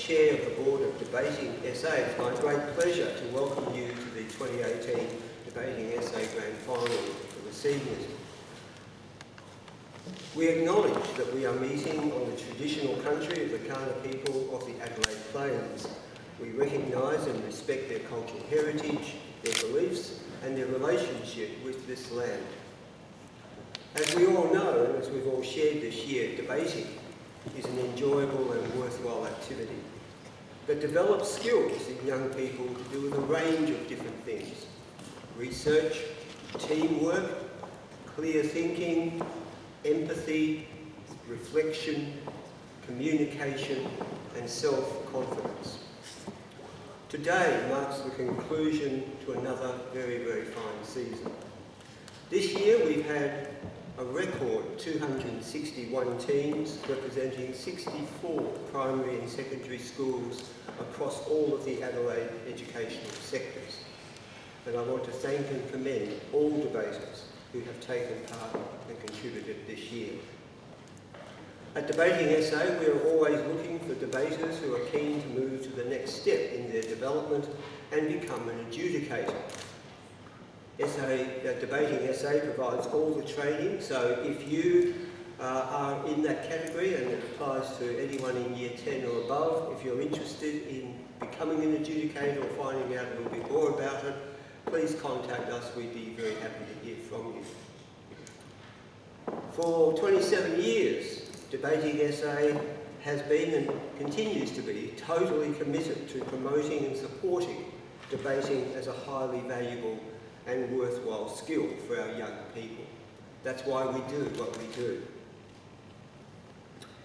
Chair of the Board of Debating SA, it's my great pleasure to welcome you to the 2018 Debating SA Grand Final for the seniors. We acknowledge that we are meeting on the traditional country of the Kaurna people of the Adelaide Plains. We recognise and respect their cultural heritage, their beliefs and their relationship with this land. As we all know, and as we've all shared this year, debating is an enjoyable and worthwhile activity that develops skills in young people to do with a range of different things: research, teamwork, clear thinking, empathy, reflection, communication and self-confidence. Today marks the conclusion to another very, very fine season. This year we've had a record 261 teams representing 64 primary and secondary schools across all of the Adelaide educational sectors. And I want to thank and commend all debaters who have taken part and contributed this year. At Debating SA, we are always looking for debaters who are keen to move to the next step in their development and become an adjudicator. Debating SA provides all the training, so if you are in that category, and it applies to anyone in Year 10 or above, if you're interested in becoming an adjudicator or finding out a little bit more about it, please contact us. We'd be very happy to hear from you. For 27 years, Debating SA has been and continues to be totally committed to promoting and supporting debating as a highly valuable and worthwhile skill for our young people. That's why we do what we do.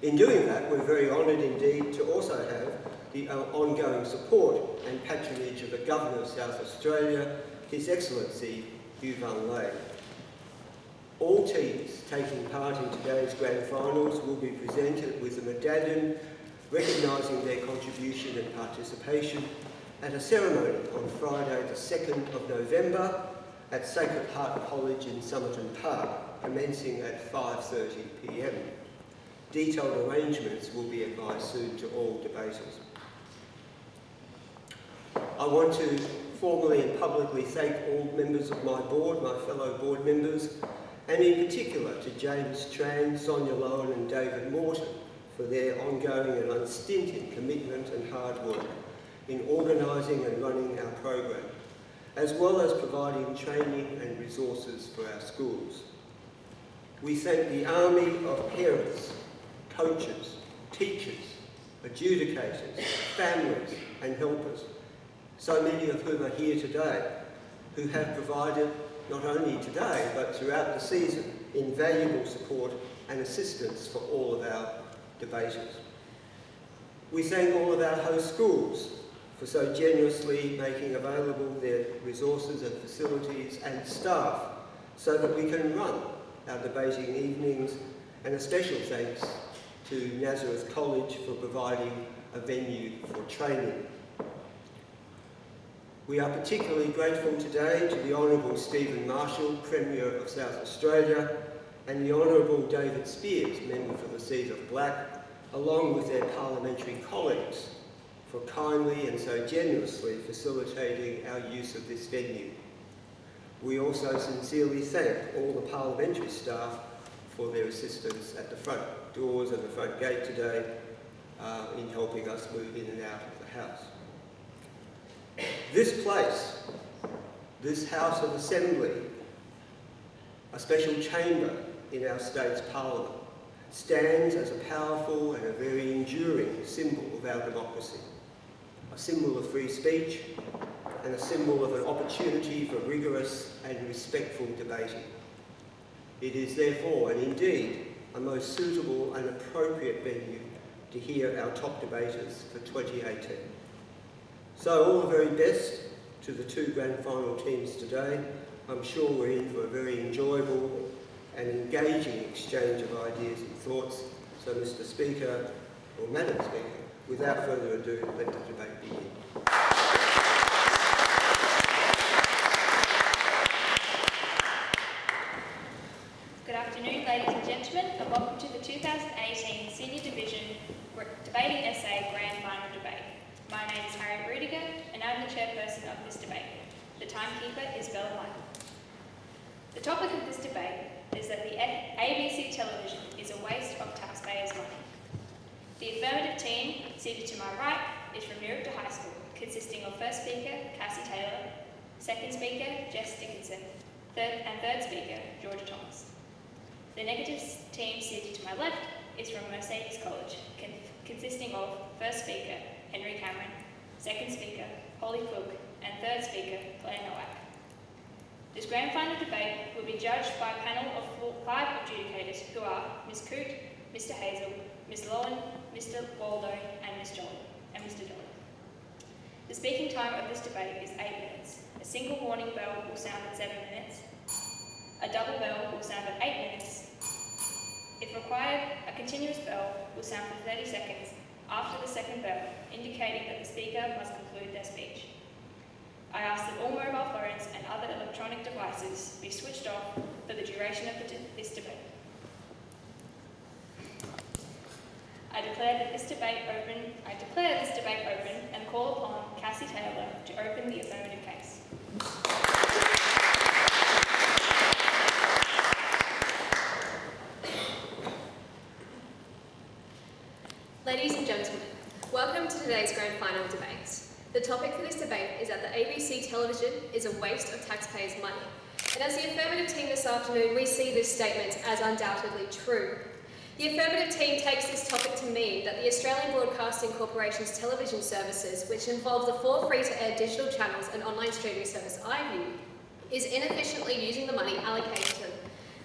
In doing that, we're very honoured indeed to also have the ongoing support and patronage of the Governor of South Australia, His Excellency Hugh Van Lay. All teams taking part in today's Grand Finals will be presented with a medallion recognising their contribution and participation at a ceremony on Friday the 2nd of November at Sacred Heart College in Somerton Park, commencing at 5:30 p.m. Detailed arrangements will be advised soon to all debaters. I want to formally and publicly thank all members of my board, my fellow board members, and in particular to James Tran, Sonia Lowen and David Morton for their ongoing and unstinted commitment and hard work in organising and running our program, as well as providing training and resources for our schools. We thank the army of parents, coaches, teachers, adjudicators, families and helpers, so many of whom are here today, who have provided not only today but throughout the season invaluable support and assistance for all of our debaters. We thank all of our host schools for so generously making available their resources and facilities and staff so that we can run our debating evenings, and a special thanks to Nazareth College for providing a venue for training. We are particularly grateful today to the Honourable Stephen Marshall, Premier of South Australia, and the Honourable David Spears, Member for the Seat of Black, along with their parliamentary colleagues, for kindly and so generously facilitating our use of this venue. We also sincerely thank all the parliamentary staff for their assistance at the front doors and the front gate today in helping us move in and out of the House. This place, this House of Assembly, a special chamber in our state's parliament, stands as a powerful and a very enduring symbol of our democracy, a symbol of free speech and a symbol of an opportunity for rigorous and respectful debating. It is therefore, and indeed, a most suitable and appropriate venue to hear our top debaters for 2018. So all the very best to the two grand final teams today. I'm sure we're in for a very enjoyable and engaging exchange of ideas and thoughts. So Mr. Speaker, or Madam Speaker, without further ado, let the debate begin. Good afternoon, ladies and gentlemen, and welcome to the 2018 Senior Division Debating SA Grand Final Debate. chairperson of this debate. The timekeeper is Bella Michael. The topic of this debate is that the ABC television is a waste of taxpayers' money. The affirmative team, seated to my right, is from Newrupta High School, consisting of first speaker, Cassie Taylor, second speaker, Jess Dickinson, third speaker, Georgia Thomas. The negative team, seated to my left, is from Mercedes College, consisting of first speaker, Henry Cameron, second speaker, Holly Cook, and third speaker, Claire Nowak. This grand final debate will be judged by a panel of 5 adjudicators who are Ms. Coote, Mr. Hazel, Ms. Lowen, Mr. Waldo, and Mr. Jolly. The speaking time of this debate is 8 minutes. A single warning bell will sound at 7 minutes. A double bell will sound at 8 minutes. If required, a continuous bell will sound for 30 seconds after the second bell, indicating that the speaker must conclude their speech. I ask that all mobile phones and other electronic devices be switched off for the duration of this debate. I declare this debate open and call upon Cassie Taylor to open the affirmative case. Ladies and gentlemen, welcome to today's grand final debate. The topic for this debate is that the ABC television is a waste of taxpayers' money. And as the affirmative team this afternoon, we see this statement as undoubtedly true. The affirmative team takes this topic to mean that the Australian Broadcasting Corporation's television services, which involve the 4 free-to-air digital channels and online streaming service iView, is inefficiently using the money allocated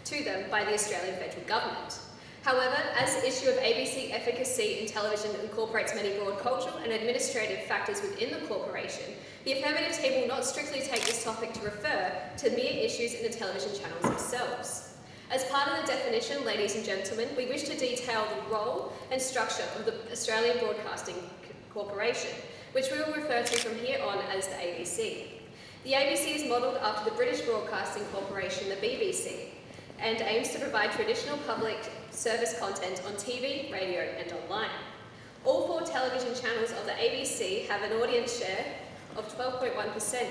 to them by the Australian federal government. However, as the issue of ABC efficacy in television incorporates many broad cultural and administrative factors within the corporation, the affirmative team will not strictly take this topic to refer to mere issues in the television channels themselves. As part of the definition, ladies and gentlemen, we wish to detail the role and structure of the Australian Broadcasting Corporation, which we will refer to from here on as the ABC. The ABC is modelled after the British Broadcasting Corporation, the BBC, and aims to provide traditional public service content on TV, radio and online. All 4 television channels of the ABC have an audience share of 12.1%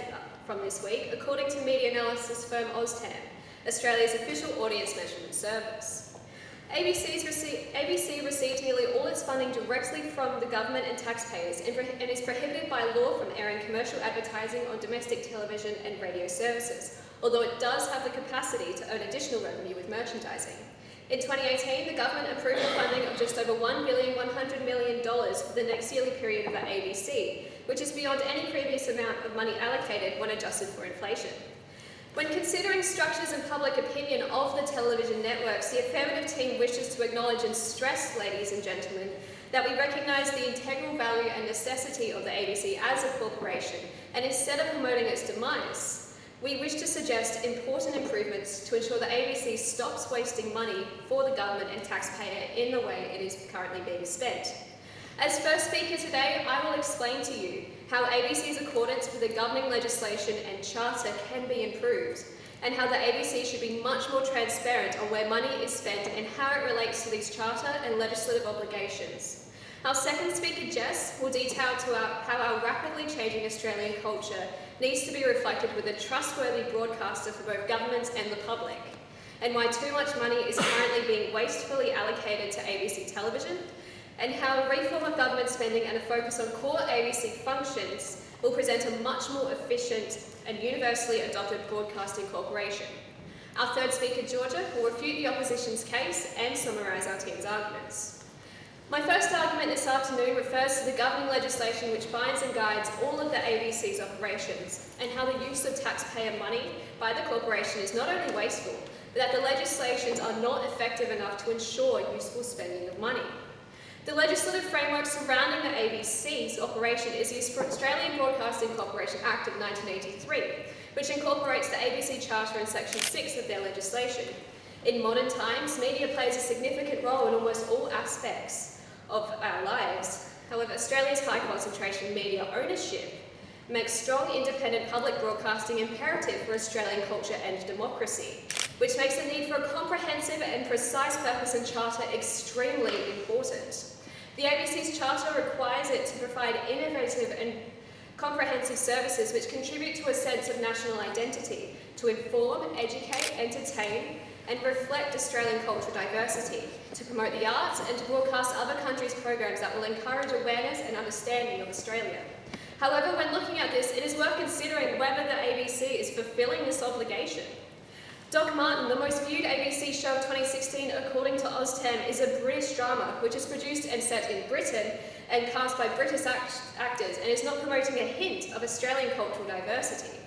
from this week, according to media analysis firm Oztam, Australia's official audience measurement service. ABC receives nearly all its funding directly from the government and taxpayers and is prohibited by law from airing commercial advertising on domestic television and radio services, although it does have the capacity to earn additional revenue with merchandising. In 2018, the government approved the funding of just over $1.1 billion for the next yearly period of the ABC, which is beyond any previous amount of money allocated when adjusted for inflation. When considering structures and public opinion of the television networks, the affirmative team wishes to acknowledge and stress, ladies and gentlemen, that we recognise the integral value and necessity of the ABC as a corporation, and instead of promoting its demise, we wish to suggest important improvements to ensure the ABC stops wasting money for the government and taxpayer in the way it is currently being spent. As first speaker today, I will explain to you how ABC's accordance with the governing legislation and charter can be improved, and how the ABC should be much more transparent on where money is spent and how it relates to these charter and legislative obligations. Our second speaker, Jess, will detail how our rapidly changing Australian culture needs to be reflected with a trustworthy broadcaster for both governments and the public, and why too much money is currently being wastefully allocated to ABC television, and how a reform of government spending and a focus on core ABC functions will present a much more efficient and universally adopted broadcasting corporation. Our third speaker, Georgia, will refute the opposition's case and summarise our team's arguments. My first argument this afternoon refers to the governing legislation which binds and guides all of the ABC's operations, and how the use of taxpayer money by the corporation is not only wasteful, but that the legislations are not effective enough to ensure useful spending of money. The legislative framework surrounding the ABC's operation is the Australian Broadcasting Corporation Act of 1983, which incorporates the ABC Charter in Section 6 of their legislation. In modern times, media plays a significant role in almost all aspects of our lives. However, Australia's high concentration media ownership makes strong independent public broadcasting imperative for Australian culture and democracy, which makes the need for a comprehensive and precise purpose and charter extremely important. The ABC's charter requires it to provide innovative and comprehensive services which contribute to a sense of national identity, to inform, educate, entertain, and reflect Australian cultural diversity, to promote the arts and to broadcast other countries' programs that will encourage awareness and understanding of Australia. However, when looking at this, it is worth considering whether the ABC is fulfilling this obligation. Doc Martin, the most viewed ABC show of 2016 according to Oztem, is a British drama which is produced and set in Britain and cast by British actors and is not promoting a hint of Australian cultural diversity.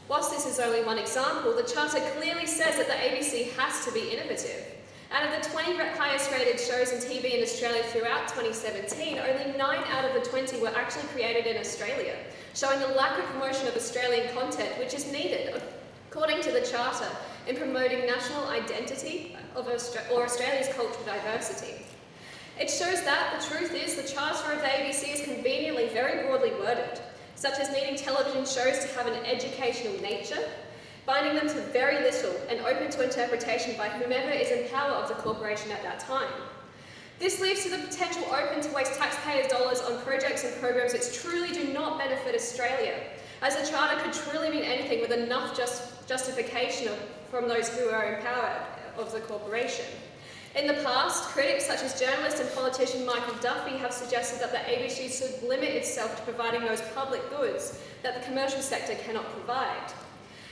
Whilst this is only one example, the Charter clearly says that the ABC has to be innovative. Out of the 20 highest rated shows in TV in Australia throughout 2017, only 9 out of the 20 were actually created in Australia, showing the lack of promotion of Australian content which is needed, according to the Charter, in promoting national identity or Australia's cultural diversity. It shows that the truth is the Charter of the ABC is conveniently very broadly worded, such as needing television shows to have an educational nature, binding them to very little and open to interpretation by whomever is in power of the corporation at that time. This leaves to the potential open to waste taxpayers' dollars on projects and programs which truly do not benefit Australia, as the Charter could truly mean anything with enough justification from those who are in power of the corporation. In the past, critics such as journalist and politician Michael Duffy have suggested that the ABC should limit itself to providing those public goods that the commercial sector cannot provide,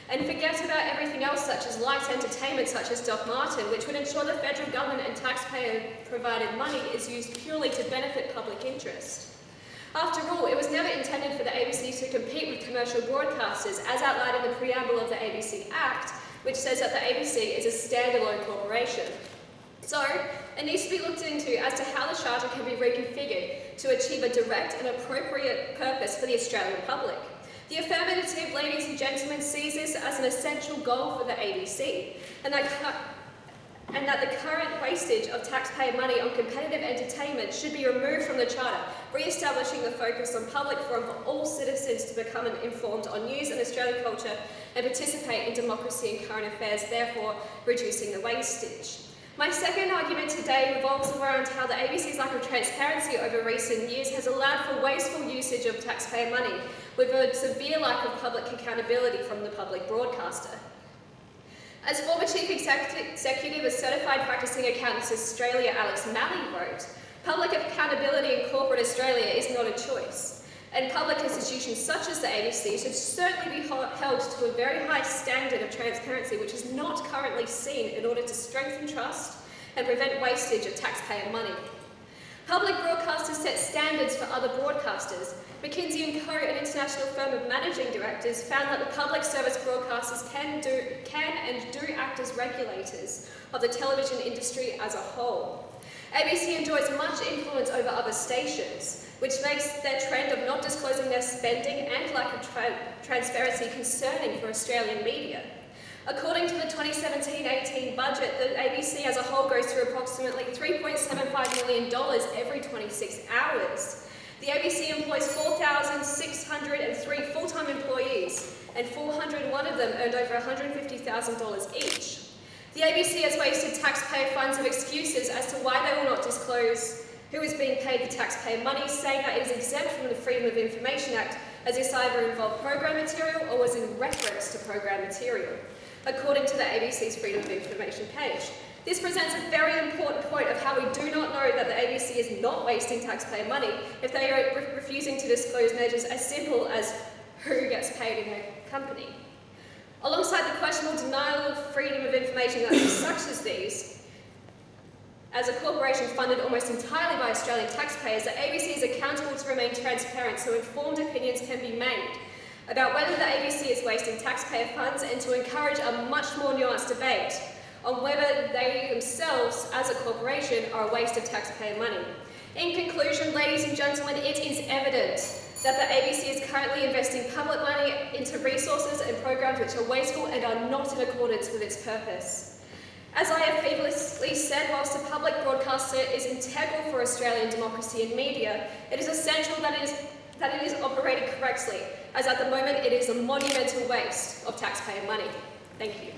and forget about everything else such as light entertainment such as Doc Martin, which would ensure the federal government and taxpayer-provided money is used purely to benefit public interest. After all, it was never intended for the ABC to compete with commercial broadcasters, as outlined in the preamble of the ABC Act, which says that the ABC is a standalone corporation. So, it needs to be looked into as to how the Charter can be reconfigured to achieve a direct and appropriate purpose for the Australian public. The Affirmative, ladies and gentlemen, sees this as an essential goal for the ABC, and that the current wastage of taxpayer money on competitive entertainment should be removed from the Charter, re-establishing the focus on public forum for all citizens to become informed on news and Australian culture and participate in democracy and current affairs, therefore reducing the wastage. My second argument today revolves around how the ABC's lack of transparency over recent years has allowed for wasteful usage of taxpayer money, with a severe lack of public accountability from the public broadcaster. As former Chief Executive of Certified Practicing Accountants Australia, Alex Malley wrote, public accountability in corporate Australia is not a choice, and public institutions such as the ABC should certainly be held to a very high standard of transparency which is not currently seen in order to strengthen trust and prevent wastage of taxpayer money. Public broadcasters set standards for other broadcasters. McKinsey & Co., an international firm of managing directors, found that the public service broadcasters can and do act as regulators of the television industry as a whole. ABC enjoys much influence over other stations, which makes their trend of not disclosing their spending and lack of transparency concerning for Australian media. According to the 2017-18 budget, the ABC as a whole goes through approximately $3.75 million every 26 hours. The ABC employs 4,603 full-time employees, and 401 of them earned over $150,000 each. The ABC has wasted taxpayer funds of excuses as to why they will not disclose who is being paid the taxpayer money, saying that it is exempt from the Freedom of Information Act, as this either involved program material or was in reference to program material, according to the ABC's Freedom of Information page. This presents a very important point of how we do not know that the ABC is not wasting taxpayer money if they are refusing to disclose measures as simple as who gets paid in their company. Alongside the questionable denial of freedom of information such as these, as a corporation funded almost entirely by Australian taxpayers, the ABC is accountable to remain transparent so informed opinions can be made about whether the ABC is wasting taxpayer funds and to encourage a much more nuanced debate on whether they themselves, as a corporation, are a waste of taxpayer money. In conclusion, ladies and gentlemen, it is evident that the ABC is currently investing public money into resources and programs which are wasteful and are not in accordance with its purpose. As I have previously said, whilst a public broadcaster is integral for Australian democracy and media, it is essential that it is operated correctly, as at the moment it is a monumental waste of taxpayer money. Thank you.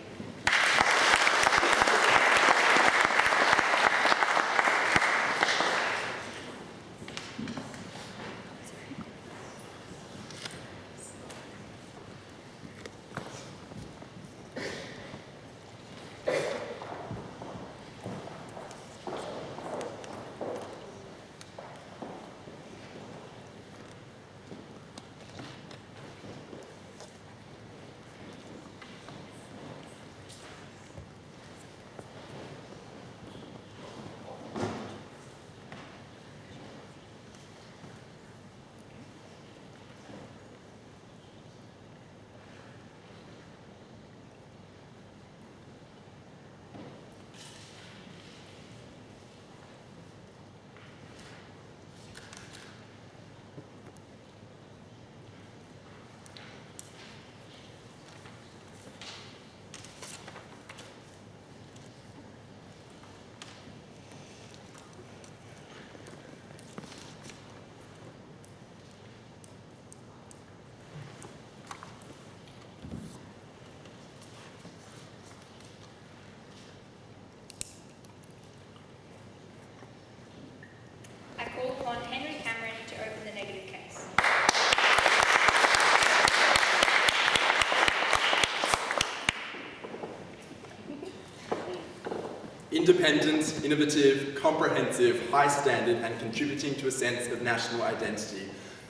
independent, innovative, comprehensive, high standard, and contributing to a sense of national identity.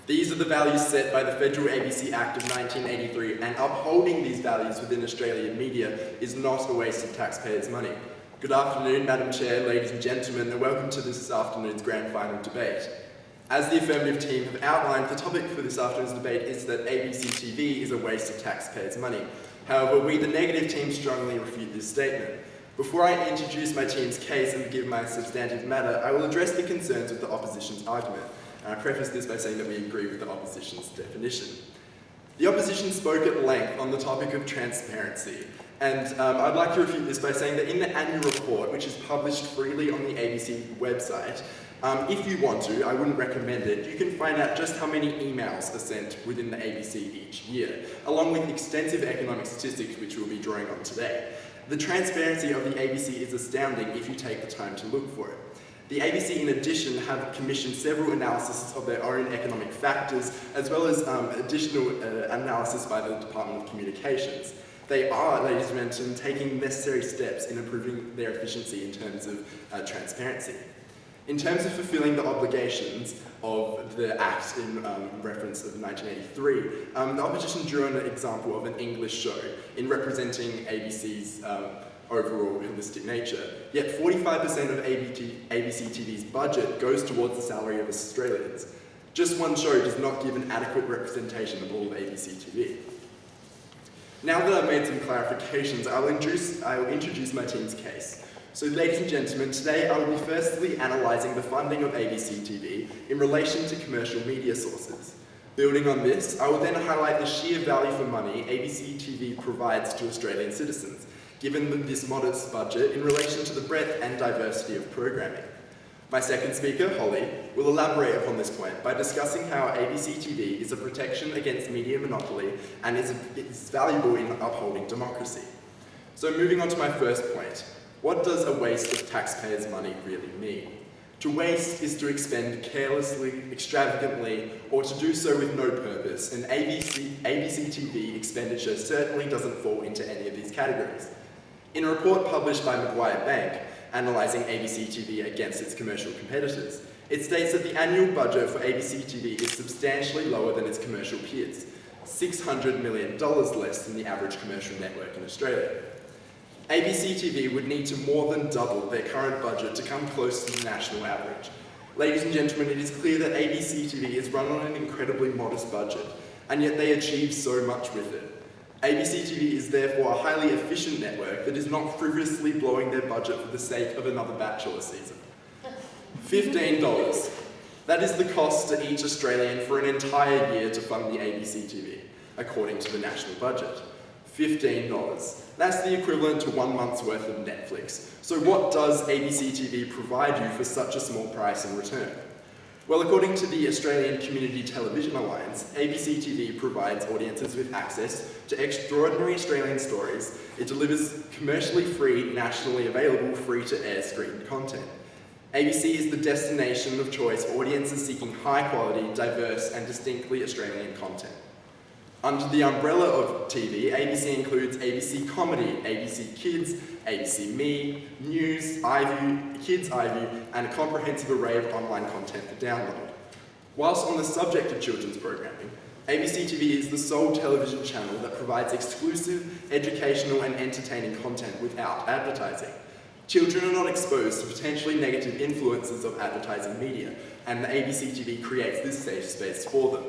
These are the values set by the Federal ABC Act of 1983, and upholding these values within Australian media is not a waste of taxpayers' money. Good afternoon, Madam Chair, ladies and gentlemen, and welcome to this afternoon's grand final debate. As the Affirmative team have outlined, the topic for this afternoon's debate is that ABC TV is a waste of taxpayers' money. However, we, the negative team, strongly refute this statement. Before I introduce my team's case and give my substantive matter, I will address the concerns of the opposition's argument. And I preface this by saying that we agree with the opposition's definition. The opposition spoke at length on the topic of transparency, and I'd like to refute this by saying that in the annual report, which is published freely on the ABC website, if you want to, I wouldn't recommend it, you can find out just how many emails are sent within the ABC each year, along with extensive economic statistics which we'll be drawing on today. The transparency of the ABC is astounding if you take the time to look for it. The ABC, in addition, have commissioned several analyses of their own economic factors, as well as additional analysis by the Department of Communications. They are, ladies and gentlemen, taking necessary steps in improving their efficiency in terms of transparency. In terms of fulfilling the obligations of the Act in reference of 1983, the opposition drew an example of an English show in representing ABC's overall holistic nature. Yet 45% of ABC TV's budget goes towards the salary of Australians. Just one show does not give an adequate representation of all of ABC TV. Now that I've made some clarifications, I will introduce my team's case. So ladies and gentlemen, today I will be firstly analysing the funding of ABC TV in relation to commercial media sources. Building on this, I will then highlight the sheer value for money ABC TV provides to Australian citizens, given this modest budget in relation to the breadth and diversity of programming. My second speaker, Holly, will elaborate upon this point by discussing how ABC TV is a protection against media monopoly and is valuable in upholding democracy. So moving on to my first point, what does a waste of taxpayers' money really mean? To waste is to expend carelessly, extravagantly, or to do so with no purpose, and ABC TV expenditure certainly doesn't fall into any of these categories. In a report published by Maguire Bank, analysing ABC TV against its commercial competitors, it states that the annual budget for ABC TV is substantially lower than its commercial peers, $600 million less than the average commercial network in Australia. ABC TV would need to more than double their current budget to come close to the national average. Ladies and gentlemen, it is clear that ABC TV is run on an incredibly modest budget, and yet they achieve so much with it. ABC TV is therefore a highly efficient network that is not frivolously blowing their budget for the sake of another Bachelor season. $15. That is the cost to each Australian for an entire year to fund the ABC TV, according to the national budget. $15. That's the equivalent to 1 month's worth of Netflix. So what does ABC TV provide you for such a small price in return? Well, according to the Australian Community Television Alliance, ABC TV provides audiences with access to extraordinary Australian stories. It delivers commercially free, nationally available, free-to-air screened content. ABC is the destination of choice for audiences seeking high-quality, diverse, and distinctly Australian content. Under the umbrella of TV, ABC includes ABC Comedy, ABC Kids, ABC Me, News, iView, Kids iView, and a comprehensive array of online content for download. Whilst on the subject of children's programming, ABC TV is the sole television channel that provides exclusive, educational and entertaining content without advertising. Children are not exposed to potentially negative influences of advertising media, and the ABC TV creates this safe space for them.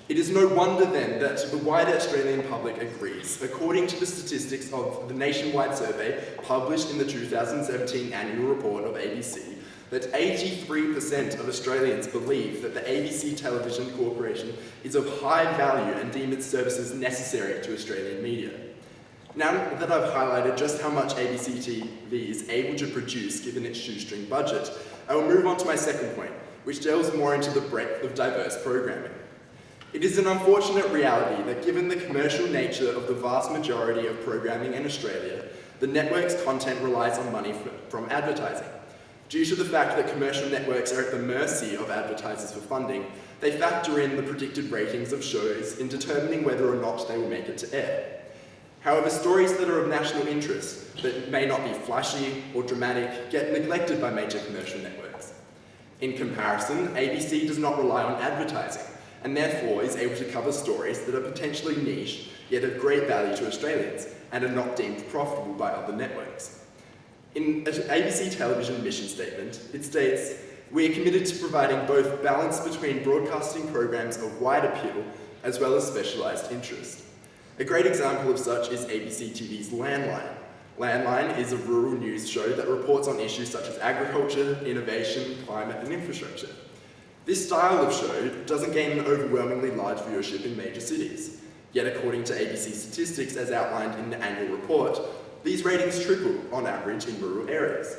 It is no wonder then that the wider Australian public agrees, according to the statistics of the nationwide survey published in the 2017 annual report of ABC, that 83% of Australians believe that the ABC Television Corporation is of high value and deem its services necessary to Australian media. Now that I've highlighted just how much ABC TV is able to produce given its shoestring budget, I will move on to my second point, which delves more into the breadth of diverse programming. It is an unfortunate reality that given the commercial nature of the vast majority of programming in Australia, the network's content relies on money from advertising. Due to the fact that commercial networks are at the mercy of advertisers for funding, they factor in the predicted ratings of shows in determining whether or not they will make it to air. However, stories that are of national interest, that may not be flashy or dramatic, get neglected by major commercial networks. In comparison, ABC does not rely on advertising, and therefore is able to cover stories that are potentially niche, yet of great value to Australians, and are not deemed profitable by other networks. In ABC Television mission statement, it states, "We are committed to providing both balance between broadcasting programs of wide appeal as well as specialised interest." A great example of such is ABC TV's Landline. Landline is a rural news show that reports on issues such as agriculture, innovation, climate and infrastructure. This style of show doesn't gain an overwhelmingly large viewership in major cities. Yet according to ABC statistics as outlined in the annual report, these ratings trickle on average in rural areas.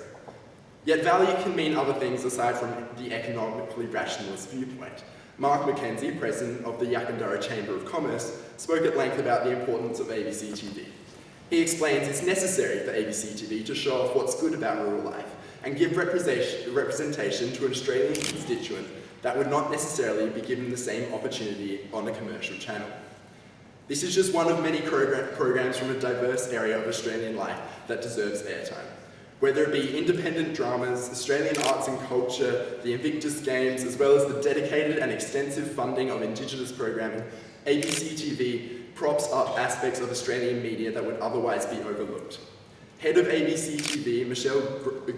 Yet value can mean other things aside from the economically rationalist viewpoint. Mark Mackenzie, president of the Yakandara Chamber of Commerce, spoke at length about the importance of ABC TV. He explains it's necessary for ABC TV to show off what's good about rural life and give representation to an Australian constituent that would not necessarily be given the same opportunity on a commercial channel. This is just one of many programs from a diverse area of Australian life that deserves airtime. Whether it be independent dramas, Australian arts and culture, the Invictus Games, as well as the dedicated and extensive funding of Indigenous programming, ABC TV props up aspects of Australian media that would otherwise be overlooked. Head of ABC TV, Michelle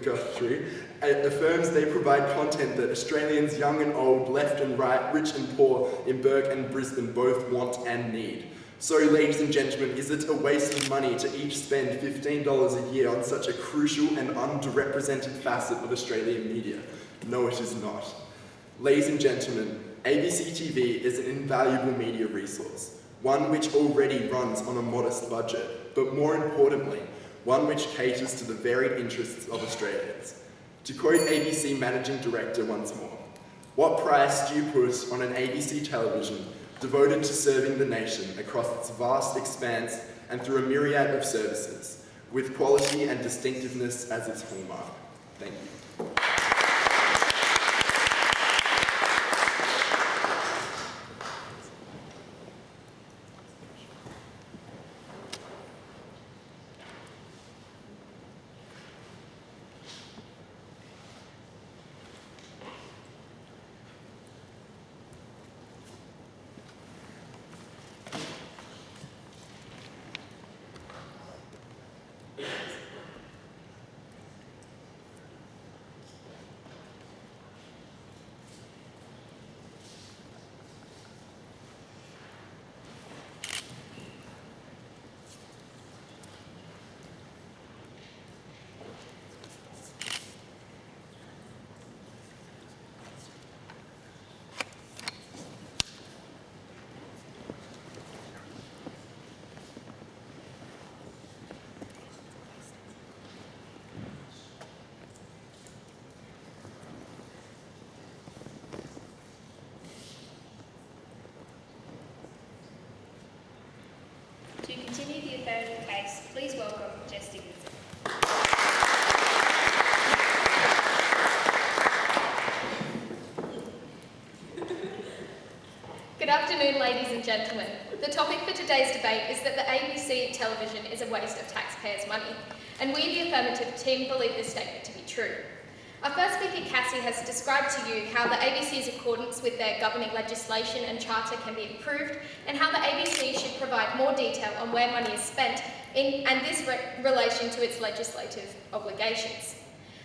Guthrie, affirms they provide content that Australians young and old, left and right, rich and poor, in Bourke and Brisbane both want and need. So, ladies and gentlemen, is it a waste of money to each spend $15 a year on such a crucial and underrepresented facet of Australian media? No, it is not. Ladies and gentlemen, ABC TV is an invaluable media resource, one which already runs on a modest budget, but more importantly, one which caters to the varied interests of Australians. To quote ABC Managing Director once more, "What price do you put on an ABC television devoted to serving the nation across its vast expanse and through a myriad of services, with quality and distinctiveness as its hallmark?" Thank you. To continue the affirmative case, please welcome Jess Dickinson. Good afternoon, ladies and gentlemen. The topic for today's debate is that the ABC television is a waste of taxpayers' money, and we, the Affirmative team, believe this statement to be true. Our first speaker, Cassie, has described to you how the ABC's accordance with their governing legislation and charter can be improved, and how the ABC should provide more detail on where money is spent and this relation to its legislative obligations.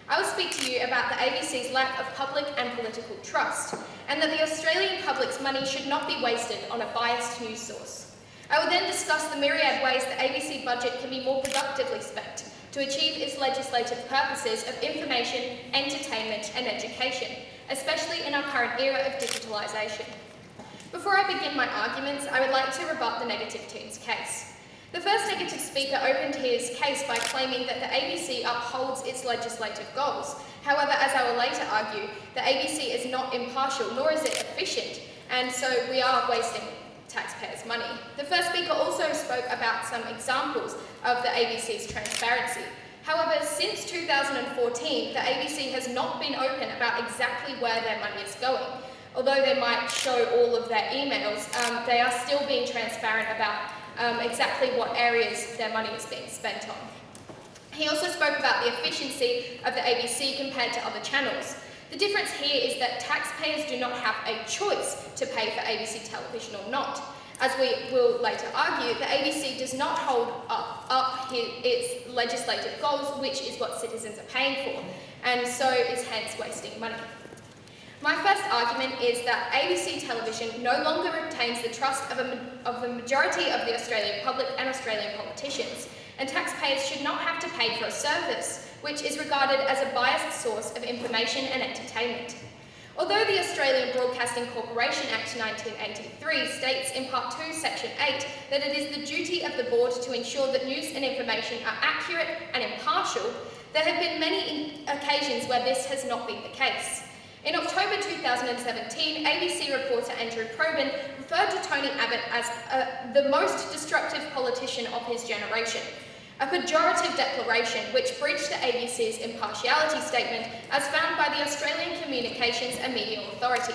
I will speak to you about the ABC's lack of public and political trust, and that the Australian public's money should not be wasted on a biased news source. I will then discuss the myriad ways the ABC budget can be more productively spent to achieve its legislative purposes of information, entertainment and education, especially in our current era of digitalisation. Before I begin my arguments, I would like to rebut the negative team's case. The first negative speaker opened his case by claiming that the ABC upholds its legislative goals. However, as I will later argue, the ABC is not impartial, nor is it efficient, and so we are wasting taxpayers' money. The first speaker also spoke about some examples of the ABC's transparency. However, since 2014, the ABC has not been open about exactly where their money is going. Although they might show all of their emails, they are still being transparent about exactly what areas their money is being spent on. He also spoke about the efficiency of the ABC compared to other channels. The difference here is that taxpayers do not have a choice to pay for ABC television or not. As we will later argue, the ABC does not hold up its legislative goals, which is what citizens are paying for, and so is hence wasting money. My first argument is that ABC television no longer obtains the trust of the majority of the Australian public and Australian politicians, and taxpayers should not have to pay for a service which is regarded as a biased source of information and entertainment. Although the Australian Broadcasting Corporation Act 1983 states in Part 2, Section 8, that it is the duty of the board to ensure that news and information are accurate and impartial, there have been many occasions where this has not been the case. In October 2017, ABC reporter Andrew Probyn referred to Tony Abbott as the most destructive politician of his generation, a pejorative declaration which breached the ABC's impartiality statement as found by the Australian Communications and Media Authority.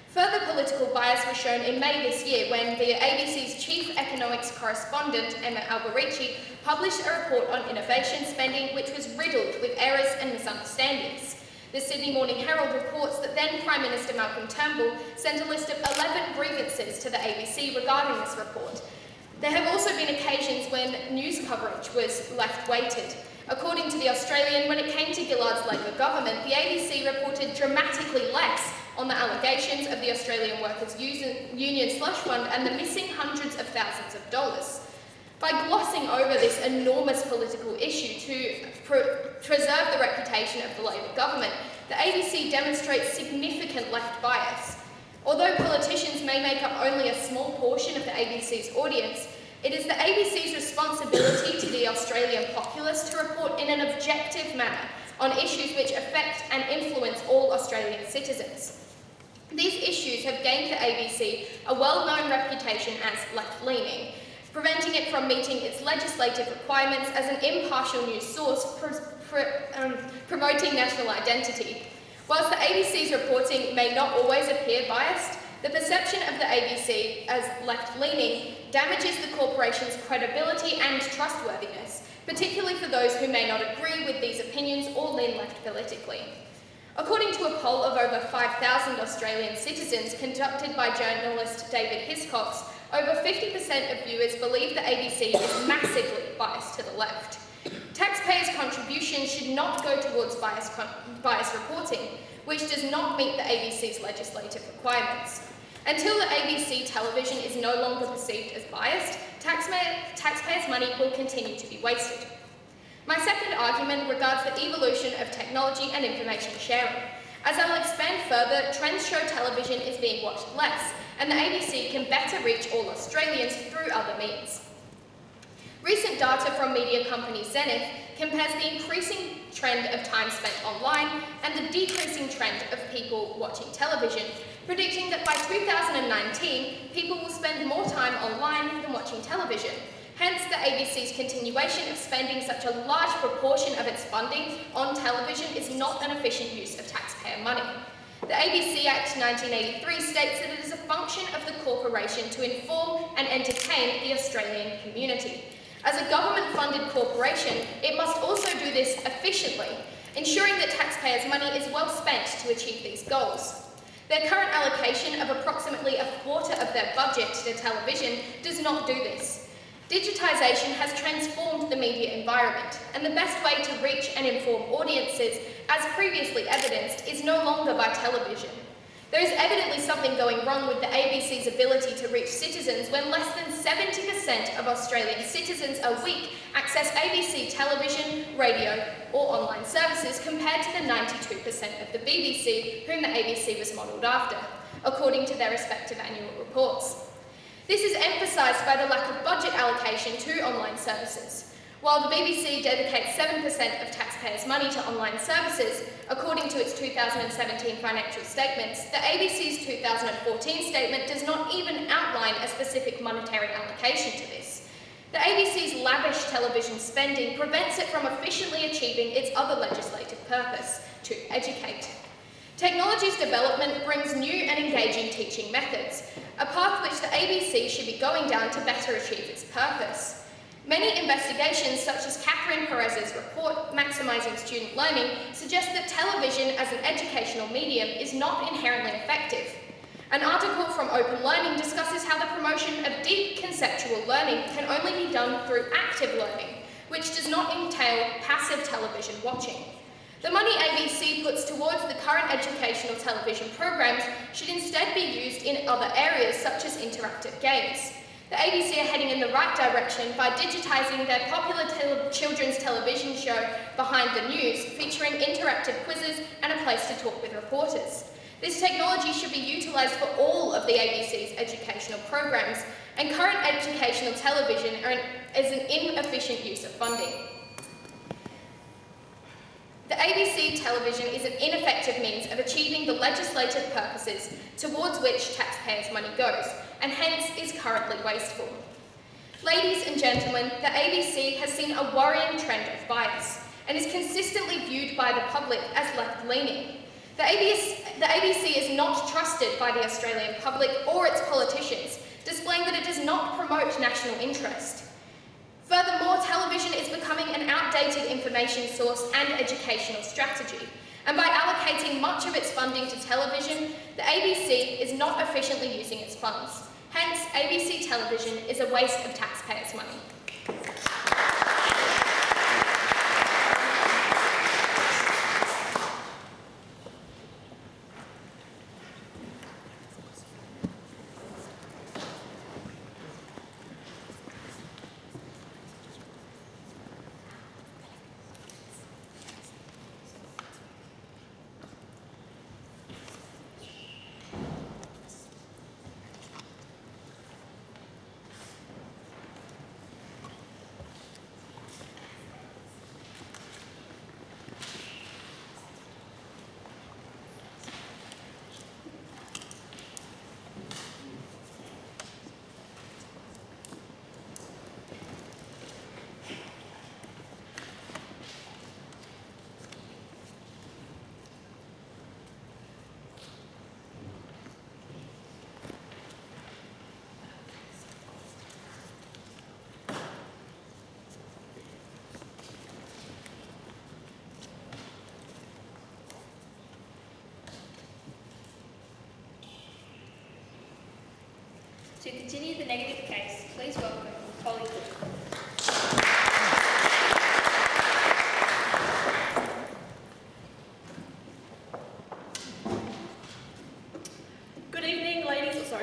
Further political bias was shown in May this year when the ABC's chief economics correspondent, Emma Alberici, published a report on innovation spending which was riddled with errors and misunderstandings. The Sydney Morning Herald reports that then Prime Minister Malcolm Turnbull sent a list of 11 grievances to the ABC regarding this report. There have also been occasions when news coverage was left weighted. According to The Australian, when it came to Gillard's Labor government, the ABC reported dramatically less on the allegations of the Australian Workers' Union slush fund and the missing hundreds of thousands of dollars. By glossing over this enormous political issue to preserve the reputation of the Labor government, the ABC demonstrates significant left bias. Although politicians may make up only a small portion of the ABC's audience, it is the ABC's responsibility to the Australian populace to report in an objective manner on issues which affect and influence all Australian citizens. These issues have gained the ABC a well-known reputation as left-leaning, preventing it from meeting its legislative requirements as an impartial news source promoting national identity. Whilst the ABC's reporting may not always appear biased, the perception of the ABC as left-leaning damages the corporation's credibility and trustworthiness, particularly for those who may not agree with these opinions or lean left politically. According to a poll of over 5,000 Australian citizens conducted by journalist David Hiscox, over 50% of viewers believe the ABC is massively biased to the left. Taxpayers' contributions should not go towards bias reporting, which does not meet the ABC's legislative requirements. Until the ABC television is no longer perceived as biased, taxpayers' money will continue to be wasted. My second argument regards the evolution of technology and information sharing. As I will expand further, trends show television is being watched less, and the ABC can better reach all Australians through other means. Recent data from media company Zenith compares the increasing trend of time spent online and the decreasing trend of people watching television, predicting that by 2019, people will spend more time online than watching television. Hence, the ABC's continuation of spending such a large proportion of its funding on television is not an efficient use of taxpayer money. The ABC Act 1983 states that it is a function of the corporation to inform and entertain the Australian community. As a government-funded corporation, it must also do this efficiently, ensuring that taxpayers' money is well spent to achieve these goals. Their current allocation of approximately a quarter of their budget to television does not do this. Digitisation has transformed the media environment, and the best way to reach and inform audiences, as previously evidenced, is no longer by television. There is evidently something going wrong with the ABC's ability to reach citizens when less than 70% of Australian citizens a week access ABC television, radio or online services compared to the 92% of the BBC, whom the ABC was modelled after, according to their respective annual reports. This is emphasised by the lack of budget allocation to online services. While the BBC dedicates 7% of taxpayers' money to online services, according to its 2017 financial statements, the ABC's 2014 statement does not even outline a specific monetary allocation to this. The ABC's lavish television spending prevents it from efficiently achieving its other legislative purpose, to educate. Technology's development brings new and engaging teaching methods. A path which the ABC should be going down to better achieve its purpose. Many investigations, such as Catherine Perez's report, Maximising Student Learning, suggest that television as an educational medium is not inherently effective. An article from Open Learning discusses how the promotion of deep conceptual learning can only be done through active learning, which does not entail passive television watching. The money ABC puts towards the current educational television programs should instead be used in other areas, such as interactive games. The ABC are heading in the right direction by digitising their popular children's television show Behind the News, featuring interactive quizzes and a place to talk with reporters. This technology should be utilised for all of the ABC's educational programs, and current educational television is an inefficient use of funding. The ABC television is an ineffective means of achieving the legislative purposes towards which taxpayers' money goes, and hence is currently wasteful. Ladies and gentlemen, the ABC has seen a worrying trend of bias and is consistently viewed by the public as left-leaning. The ABC is not trusted by the Australian public or its politicians, displaying that it does not promote national interest. Furthermore, television is becoming an outdated information source and educational strategy, and by allocating much of its funding to television, the ABC is not efficiently using its funds. Hence, ABC television is a waste of taxpayers' money. To continue the negative case, please welcome Polly Cook.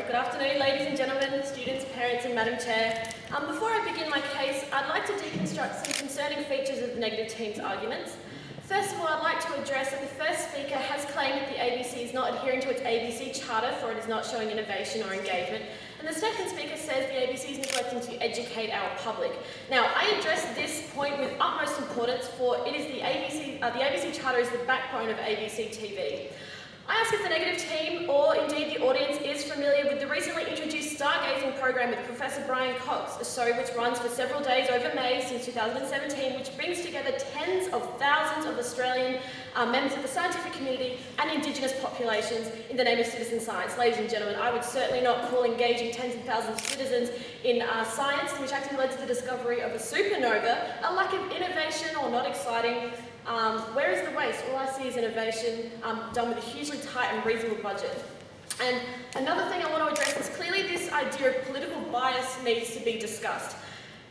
Good afternoon, ladies and gentlemen, students, parents, and Madam Chair. Before I begin my case, I'd like to deconstruct some concerning features of the negative team's arguments. First of all, I'd like to address that the first speaker has claimed that the ABC is not adhering to its ABC charter, for it is not showing innovation or engagement. And the second speaker says the ABC is neglecting to educate our public. Now, I address this point with utmost importance, for it is the ABC charter is the backbone of ABC TV. I ask if the negative team, or indeed the audience, is familiar with the recently introduced stargazing program with Professor Brian Cox, a show which runs for several days over May since 2017, which brings together tens of thousands of Australian members of the scientific community and Indigenous populations in the name of citizen science. Ladies and gentlemen, I would certainly not call engaging tens of thousands of citizens in science, which actually led to the discovery of a supernova, a lack of innovation or not exciting. Where is the waste? All I see is innovation done with a hugely tight and reasonable budget. And another thing I want to address is clearly this idea of political bias needs to be discussed.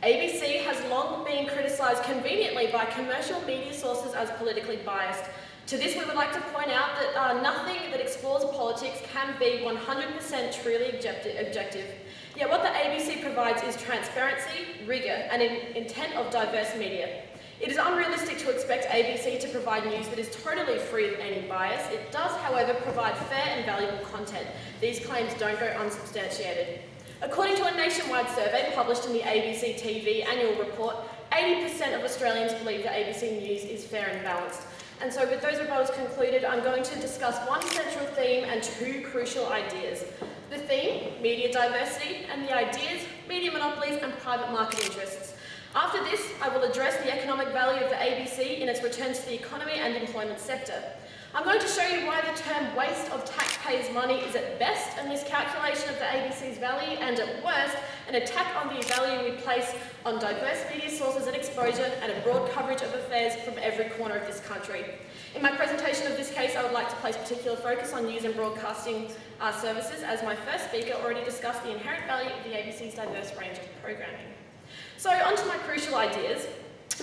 ABC has long been criticised conveniently by commercial media sources as politically biased. To this, we would like to point out that nothing that explores politics can be 100% truly objective. Yet what the ABC provides is transparency, rigour, and an intent of diverse media. It is unrealistic to expect ABC to provide news that is totally free of any bias. It does, however, provide fair and valuable content. These claims don't go unsubstantiated. According to a nationwide survey published in the ABC TV annual report, 80% of Australians believe that ABC News is fair and balanced. And so with those rebuttals concluded, I'm going to discuss one central theme and two crucial ideas. The theme, media diversity, and the ideas, media monopolies and private market interests. After this, I will address the economic value of the ABC in its returns to the economy and employment sector. I'm going to show you why the term waste of taxpayers' money is at best a miscalculation of the ABC's value and at worst an attack on the value we place on diverse media sources and exposure and a broad coverage of affairs from every corner of this country. In my presentation of this case, I would like to place particular focus on news and broadcasting services, as my first speaker already discussed the inherent value of the ABC's diverse range of programming. So, on to my crucial ideas.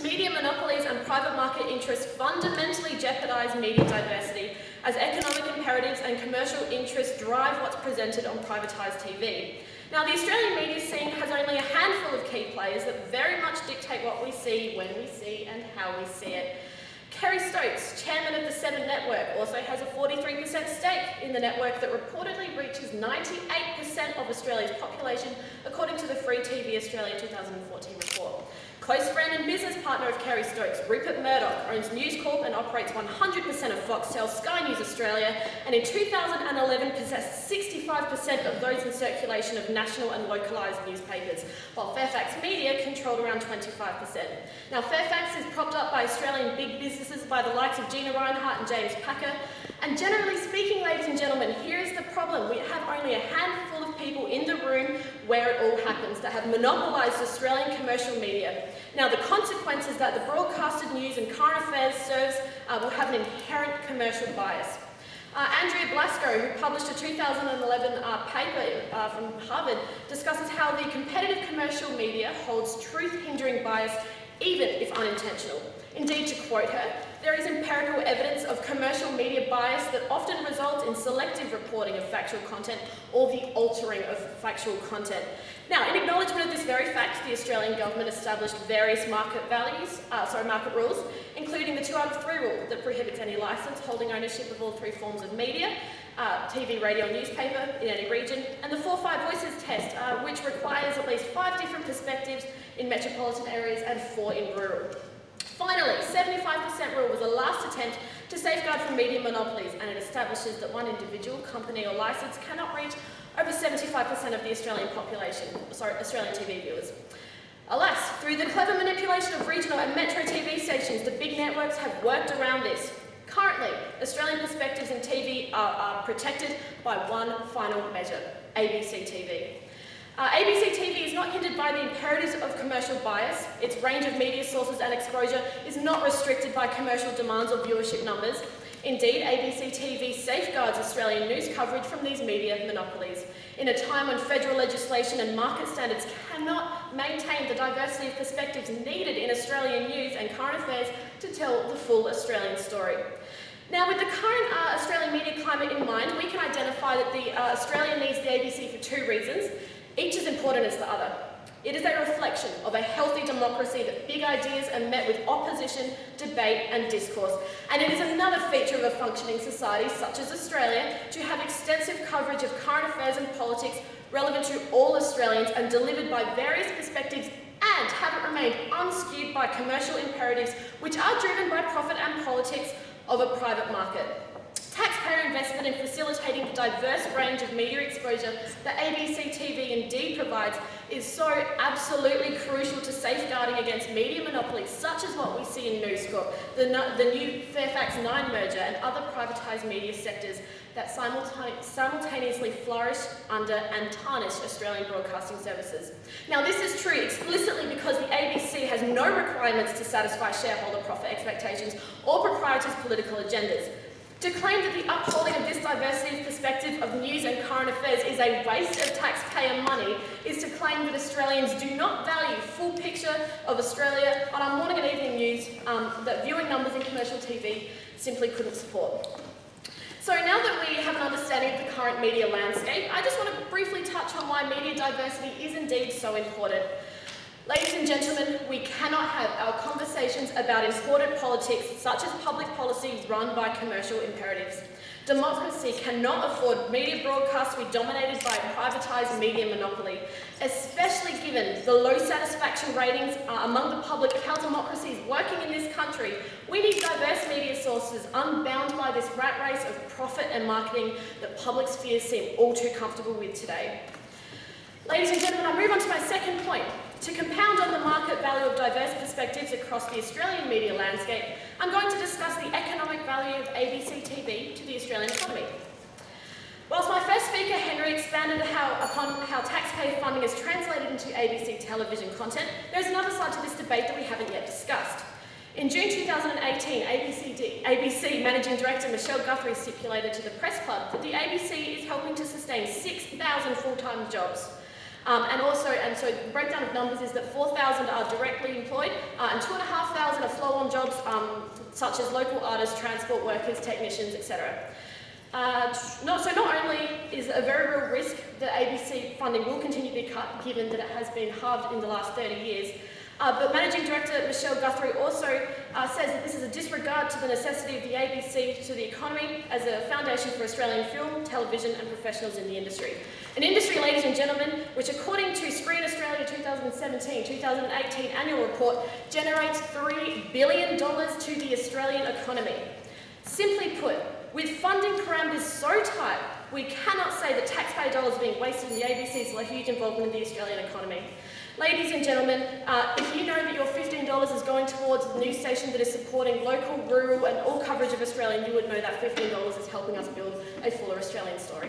Media monopolies and private market interests fundamentally jeopardise media diversity as economic imperatives and commercial interests drive what's presented on privatised TV. Now, the Australian media scene has only a handful of key players that very much dictate what we see, when we see and how we see it. Kerry Stokes, chairman of the Seven Network, also has a 43% stake in the network that reportedly reaches 98% of Australia's population, according to the Free TV Australia 2014 report. Close friend and business partner of Kerry Stokes, Rupert Murdoch, owns News Corp and operates 100% of Foxtel Sky News Australia, and in 2011 possessed 65% of those in circulation of national and localised newspapers, while Fairfax Media controlled around 25%. Now, Fairfax is propped up by Australian big businesses by the likes of Gina Rinehart and James Packer, and generally speaking, ladies and gentlemen, here is the problem. We have only a handful of people in the room where it all happens that have monopolised Australian commercial media. Now, the consequence is that the broadcasted news and current affairs serves will have an inherent commercial bias. Andrea Blasco, who published a 2011 paper from Harvard, discusses how the competitive commercial media holds truth-hindering bias, even if unintentional. Indeed, to quote her, there is empirical evidence of commercial media bias that often results in selective reporting of factual content or the altering of factual content. Now, in acknowledgement of this very fact, the Australian government established various market rules, including the 2 out of 3 rule that prohibits any licence holding ownership of all 3 forms of media, TV, radio, newspaper in any region, and the 4-5 voices test, which requires at least 5 different perspectives in metropolitan areas and 4 in rural. Finally, 75% rule was a last attempt to safeguard from media monopolies, and it establishes that one individual, company or licence cannot reach over 75% of the Australian population, Australian TV viewers. Alas, through the clever manipulation of regional and metro TV stations, the big networks have worked around this. Currently, Australian perspectives in TV are protected by one final measure, ABC TV. ABC TV is not hindered by the imperatives of commercial bias. Its range of media sources and exposure is not restricted by commercial demands or viewership numbers. Indeed, ABC TV safeguards Australian news coverage from these media monopolies. In a time when federal legislation and market standards cannot maintain the diversity of perspectives needed in Australian news and current affairs to tell the full Australian story. Now, with the current Australian media climate in mind, we can identify that Australia needs the ABC for 2 reasons, each as important as the other. It is a reflection of a healthy democracy that big ideas are met with opposition, debate and discourse. And it is another feature of a functioning society such as Australia to have extensive coverage of current affairs and politics relevant to all Australians and delivered by various perspectives and have it remained unskewed by commercial imperatives which are driven by profit and politics of a private market. Taxpayer investment in facilitating the diverse range of media exposure that ABC TV indeed provides is so absolutely crucial to safeguarding against media monopolies such as what we see in News Corp, the new Fairfax 9 merger and other privatised media sectors that simultaneously flourish under and tarnish Australian broadcasting services. Now, this is true explicitly because the ABC has no requirements to satisfy shareholder profit expectations or proprietors' political agendas. To claim that the upholding of this diversity of perspective of news and current affairs is a waste of taxpayer money is to claim that Australians do not value full picture of Australia on our morning and evening news that viewing numbers in commercial TV simply couldn't support. So now that we have an understanding of the current media landscape, I just want to briefly touch on why media diversity is indeed so important. Ladies and gentlemen, we cannot have our conversations about important politics, such as public policy, run by commercial imperatives. Democracy cannot afford media broadcasts to be dominated by a privatised media monopoly, especially given the low satisfaction ratings among the public of how democracy is working in this country. We need diverse media sources unbound by this rat race of profit and marketing that public spheres seem all too comfortable with today. Ladies and gentlemen, I move on to my second point. To compound on the market value of diverse perspectives across the Australian media landscape, I'm going to discuss the economic value of ABC TV to the Australian economy. Whilst my first speaker, Henry, expanded upon how taxpayer funding is translated into ABC television content, there's another side to this debate that we haven't yet discussed. In June 2018, ABC Managing Director Michelle Guthrie stipulated to the Press Club that the ABC is helping to sustain 6,000 full-time jobs. So the breakdown of numbers is that 4,000 are directly employed and 2,500 are flow-on jobs such as local artists, transport workers, technicians, etc. Not only is a very real risk that ABC funding will continue to be cut, given that it has been halved in the last 30 years, but Managing Director Michelle Guthrie also says that this is a disregard to the necessity of the ABC to the economy as a foundation for Australian film, television and professionals in the industry. An industry, ladies and gentlemen, which according to Screen Australia 2017-2018 annual report generates $3 billion to the Australian economy. Simply put, with funding parameters so tight, we cannot say that taxpayer dollars are being wasted in the ABC's huge involvement in the Australian economy. Ladies and gentlemen, if you know that your $15 is going towards the news station that is supporting local, rural and all coverage of Australia, you would know that $15 is helping us build a fuller Australian story.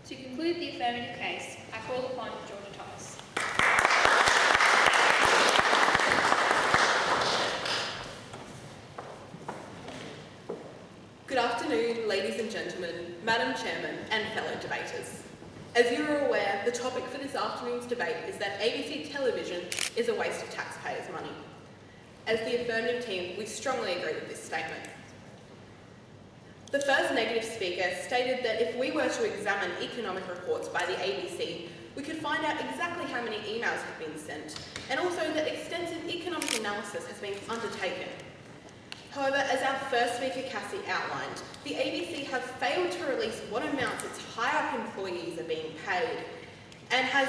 To conclude the affirmative case, I call upon Georgia Thomas. Good afternoon, ladies and gentlemen, Madam Chairman and fellow debaters. As you are aware, the topic for this afternoon's debate is that ABC television is a waste of taxpayers' money. As the affirmative team, we strongly agree with this statement. The first negative speaker stated that if we were to examine economic reports by the ABC, we could find out exactly how many emails have been sent, and also that extensive economic analysis has been undertaken. However, as our first speaker, Cassie, outlined, the ABC have failed to release what amounts its high-up employees are being paid, and has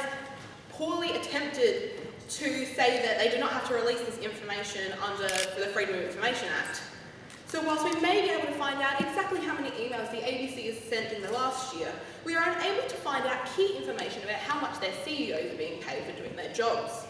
poorly attempted to say that they do not have to release this information under the Freedom of Information Act. So whilst we may be able to find out exactly how many emails the ABC has sent in the last year, we are unable to find out key information about how much their CEOs are being paid for doing their jobs.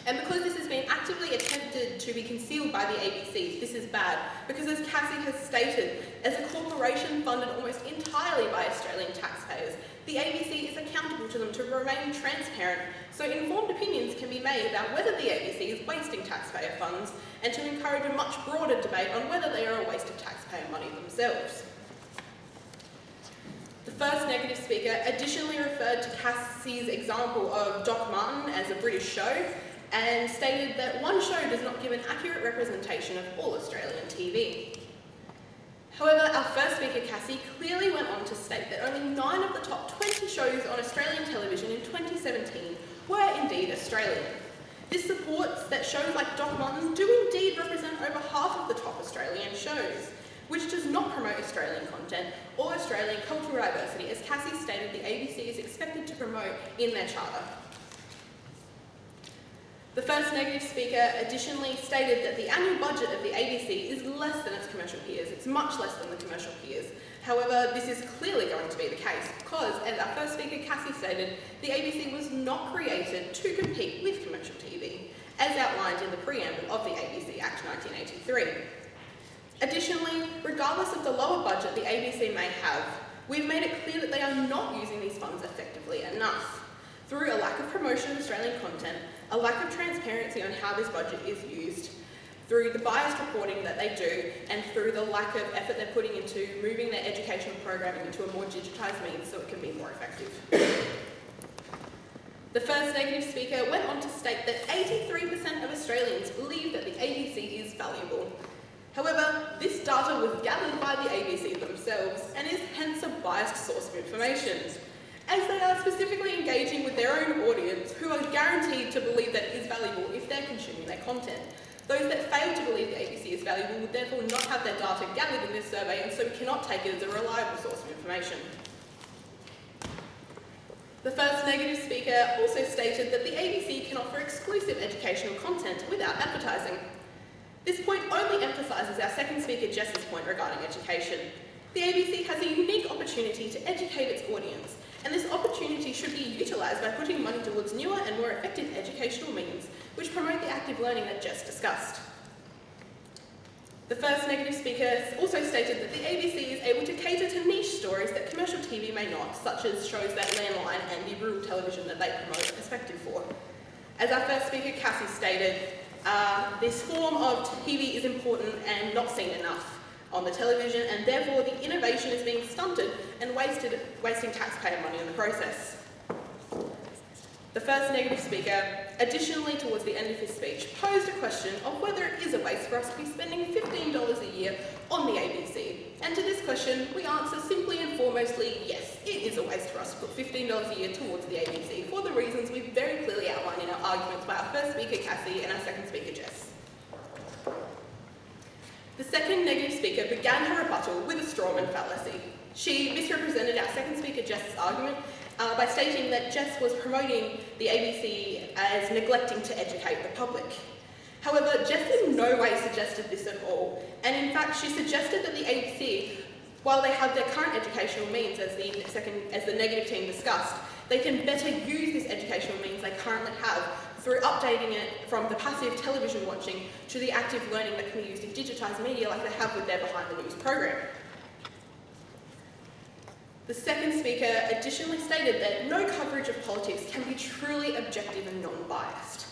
And because this has been actively attempted to be concealed by the ABC, this is bad, because as Cassie has stated, as a corporation funded almost entirely by Australian taxpayers, the ABC is accountable to them to remain transparent, so informed opinions can be made about whether the ABC is wasting taxpayer funds, and to encourage a much broader debate on whether they are a waste of taxpayer money themselves. The first negative speaker additionally referred to Cassie's example of Doc Martin as a British show, and stated that one show does not give an accurate representation of all Australian TV. However, our first speaker, Cassie, clearly went on to state that only 9 of the top 20 shows on Australian television in 2017 were indeed Australian. This supports that shows like Doc Martin do indeed represent over half of the top Australian shows, which does not promote Australian content or Australian cultural diversity, as Cassie stated the ABC is expected to promote in their charter. The first negative speaker additionally stated that the annual budget of the ABC is less than its commercial peers. It's much less than the commercial peers. However, this is clearly going to be the case because, as our first speaker Cassie stated, the ABC was not created to compete with commercial TV, as outlined in the preamble of the ABC Act 1983. regardless of the lower budget the ABC may have, we've made it clear that they are not using these funds effectively enough. Through a lack of promotion of Australian content, a lack of transparency on how this budget is used, through the biased reporting that they do, and through the lack of effort they're putting into moving their educational programming into a more digitised means so it can be more effective. The first negative speaker went on to state that 83% of Australians believe that the ABC is valuable. However, this data was gathered by the ABC themselves and is hence a biased source of information, as they are specifically engaging with their own audience who are guaranteed to believe that it is valuable if they're consuming their content. Those that fail to believe the ABC is valuable would therefore not have their data gathered in this survey, and so we cannot take it as a reliable source of information. The first negative speaker also stated that the ABC can offer exclusive educational content without advertising. This point only emphasises our second speaker Jess's point regarding education. The ABC has a unique opportunity to educate its audience, and this opportunity should be utilised by putting money towards newer and more effective educational means, which promote the active learning that Jess discussed. The first negative speaker also stated that the ABC is able to cater to niche stories that commercial TV may not, such as shows that landline and the rural television that they promote a perspective for. As our first speaker Cassie stated, this form of TV is important and not seen enough on the television, and therefore the innovation is being stunted and wasting taxpayer money in the process. The first negative speaker, additionally towards the end of his speech, posed a question of whether it is a waste for us to be spending $15 a year on the ABC. And to this question, we answer simply and foremostly, yes, it is a waste for us to put $15 a year towards the ABC for the reasons we've very clearly outlined in our arguments by our first speaker, Cassie, and our second speaker, Jess. The second negative speaker began her rebuttal with a strawman fallacy. She misrepresented our second speaker, Jess's argument, by stating that Jess was promoting the ABC as neglecting to educate the public. However, Jess in no way suggested this at all, and in fact she suggested that the ABC, while they have their current educational means, as the negative team discussed, they can better use this educational means they currently have through updating it from the passive television watching to the active learning that can be used in digitised media like they have with their Behind the News program. The second speaker additionally stated that no coverage of politics can be truly objective and non-biased.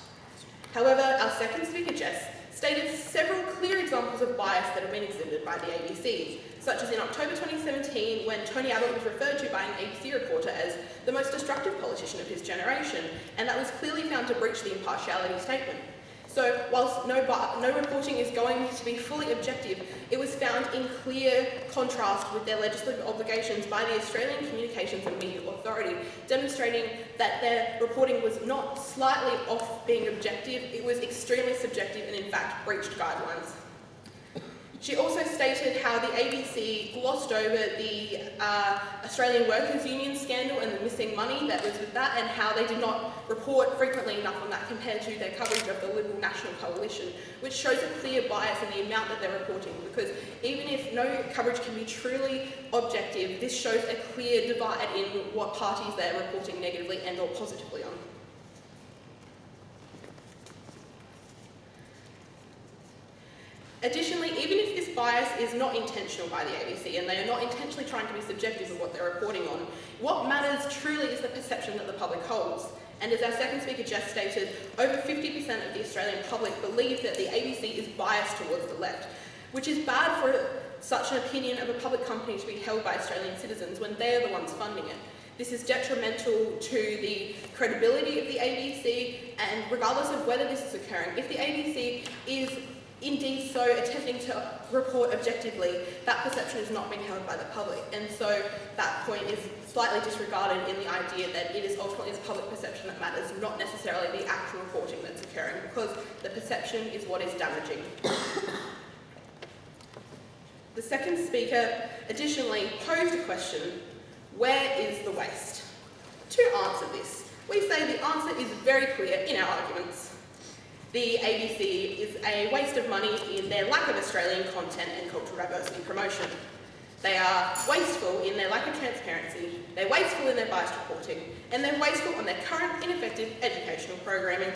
However, our second speaker, Jess, stated several clear examples of bias that have been exhibited by the ABC, such as in October 2017 when Tony Abbott was referred to by an ABC reporter as the most destructive politician of his generation, and that was clearly found to breach the impartiality statement. So, whilst no reporting is going to be fully objective, it was found in clear contrast with their legislative obligations by the Australian Communications and Media Authority, demonstrating that their reporting was not slightly off being objective, it was extremely subjective and in fact breached guidelines. She also stated how the ABC glossed over the Australian Workers' Union scandal and the missing money that was with that, and how they did not report frequently enough on that compared to their coverage of the Liberal National Coalition, which shows a clear bias in the amount that they're reporting, because even if no coverage can be truly objective, this shows a clear divide in what parties they're reporting negatively and or positively on. Additionally, even if this bias is not intentional by the ABC and they are not intentionally trying to be subjective of what they're reporting on, what matters truly is the perception that the public holds. And as our second speaker Jess stated, over 50% of the Australian public believe that the ABC is biased towards the left, which is bad for such an opinion of a public company to be held by Australian citizens when they are the ones funding it. This is detrimental to the credibility of the ABC, and regardless of whether this is occurring, if the ABC is indeed so attempting to report objectively, that perception is not being held by the public, and so that point is slightly disregarded in the idea that it is ultimately the public perception that matters, not necessarily the actual reporting that's occurring, because the perception is what is damaging. The second speaker additionally posed a question: where is the waste? To answer this, we say the answer is very clear in our arguments. The ABC is a waste of money in their lack of Australian content and cultural diversity promotion. They are wasteful in their lack of transparency, they're wasteful in their biased reporting, and they're wasteful on their current ineffective educational programming.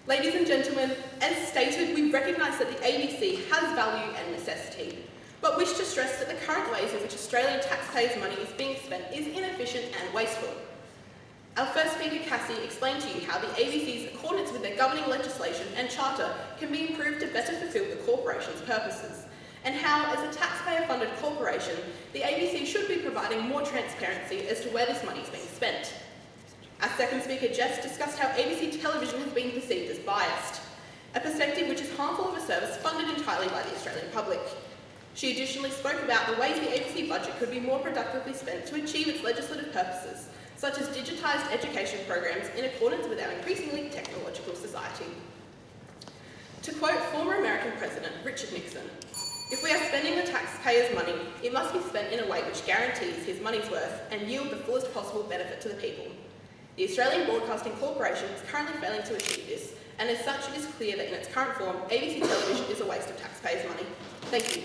Ladies and gentlemen, as stated, we recognise that the ABC has value and necessity, but wish to stress that the current ways in which Australian taxpayers' money is being spent is inefficient and wasteful. Our first speaker, Cassie, explained to you how the ABC's accordance with their governing legislation and charter can be improved to better fulfil the corporation's purposes, and how, as a taxpayer-funded corporation, the ABC should be providing more transparency as to where this money is being spent. Our second speaker, Jess, discussed how ABC television has been perceived as biased, a perspective which is harmful of a service funded entirely by the Australian public. She additionally spoke about the ways the ABC budget could be more productively spent to achieve its legislative purposes, such as digitised education programs in accordance with our increasingly technological society. To quote former American President Richard Nixon, "If we are spending the taxpayers' money, it must be spent in a way which guarantees his money's worth and yield the fullest possible benefit to the people." The Australian Broadcasting Corporation is currently failing to achieve this, and as such it is clear that in its current form, ABC television is a waste of taxpayers' money. Thank you.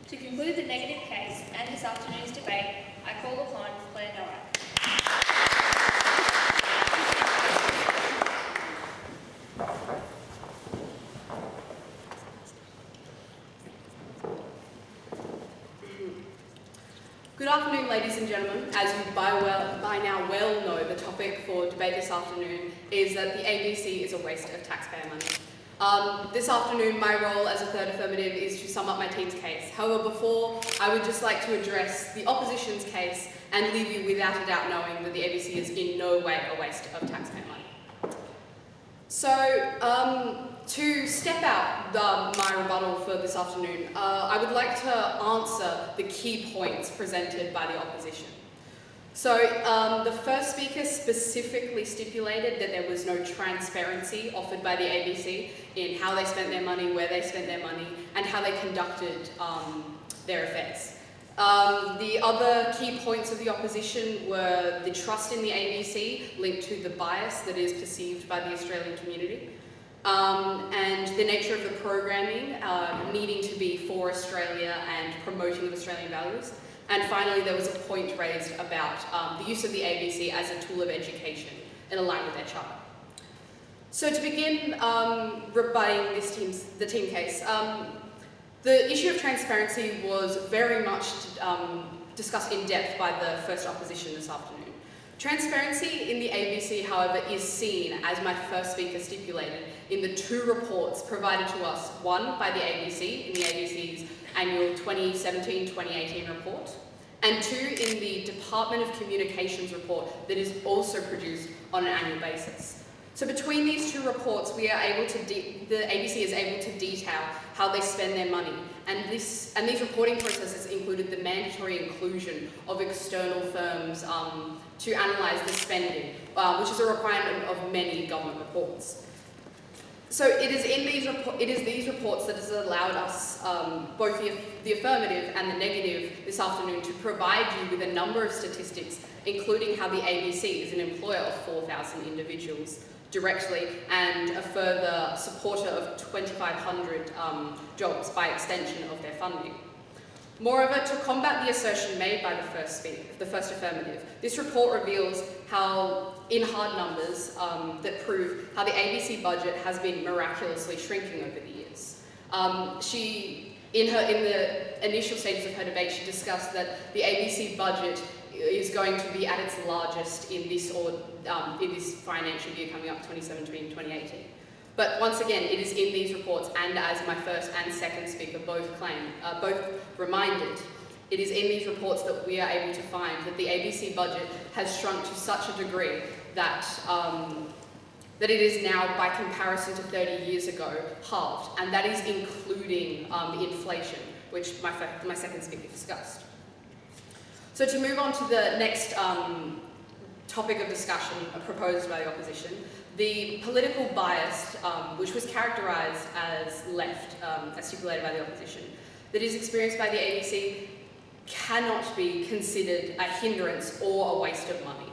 To conclude the negative case and this afternoon's debate, I call upon Claire Noah. Good afternoon, ladies and gentlemen. As you by now well know, the topic for debate this afternoon is that the ABC is a waste of taxpayer money. This afternoon, my role as a third affirmative is to sum up my team's case. However, before, I would just like to address the opposition's case and leave you without a doubt knowing that the ABC is in no way a waste of taxpayer money. So, to step out my rebuttal for this afternoon, I would like to answer the key points presented by the opposition. So the first speaker specifically stipulated that there was no transparency offered by the ABC in how they spent their money, where they spent their money, and how they conducted their affairs. The other key points of the opposition were the trust in the ABC linked to the bias that is perceived by the Australian community, and the nature of the programming needing to be for Australia and promoting of Australian values. And finally, there was a point raised about the use of the ABC as a tool of education in line with their charter. So to begin rebutting the team case, the issue of transparency was very much discussed in depth by the first opposition this afternoon. Transparency in the ABC, however, is seen, as my first speaker stipulated, in the two reports provided to us, one by the ABC in the ABC's annual 2017-2018 report, and two in the Department of Communications report that is also produced on an annual basis. So between these two reports, we are able to the ABC is able to detail how they spend their money, and these reporting processes included the mandatory inclusion of external firms to analyse the spending, which is a requirement of many government reports. So it is these reports that has allowed us, both the affirmative and the negative this afternoon, to provide you with a number of statistics, including how the ABC is an employer of 4,000 individuals directly and a further supporter of 2,500 jobs by extension of their funding. Moreover, to combat the assertion made by the first affirmative, this report reveals how, in hard numbers, that prove how the ABC budget has been miraculously shrinking over the years. In the initial stages of her debate, she discussed that the ABC budget is going to be at its largest in this financial year coming up, 2017-2018. But once again, it is in these reports, and as my first and second speaker both reminded, it is in these reports that we are able to find that the ABC budget has shrunk to such a degree that that it is now, by comparison to 30 years ago, halved, and that is including inflation, which my second speaker discussed. So to move on to the next topic of discussion proposed by the opposition, the political bias, which was characterised as left, as stipulated by the opposition, that is experienced by the ABC cannot be considered a hindrance or a waste of money.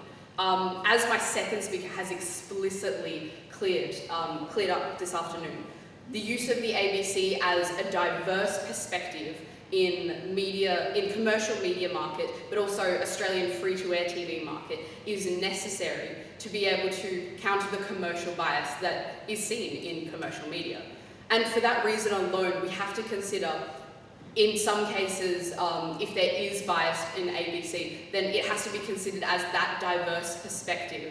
As my second speaker has explicitly cleared up this afternoon, the use of the ABC as a diverse perspective in commercial media market, but also Australian free-to-air TV market, is necessary to be able to counter the commercial bias that is seen in commercial media. And for that reason alone, we have to consider, in some cases, if there is bias in ABC, then it has to be considered as that diverse perspective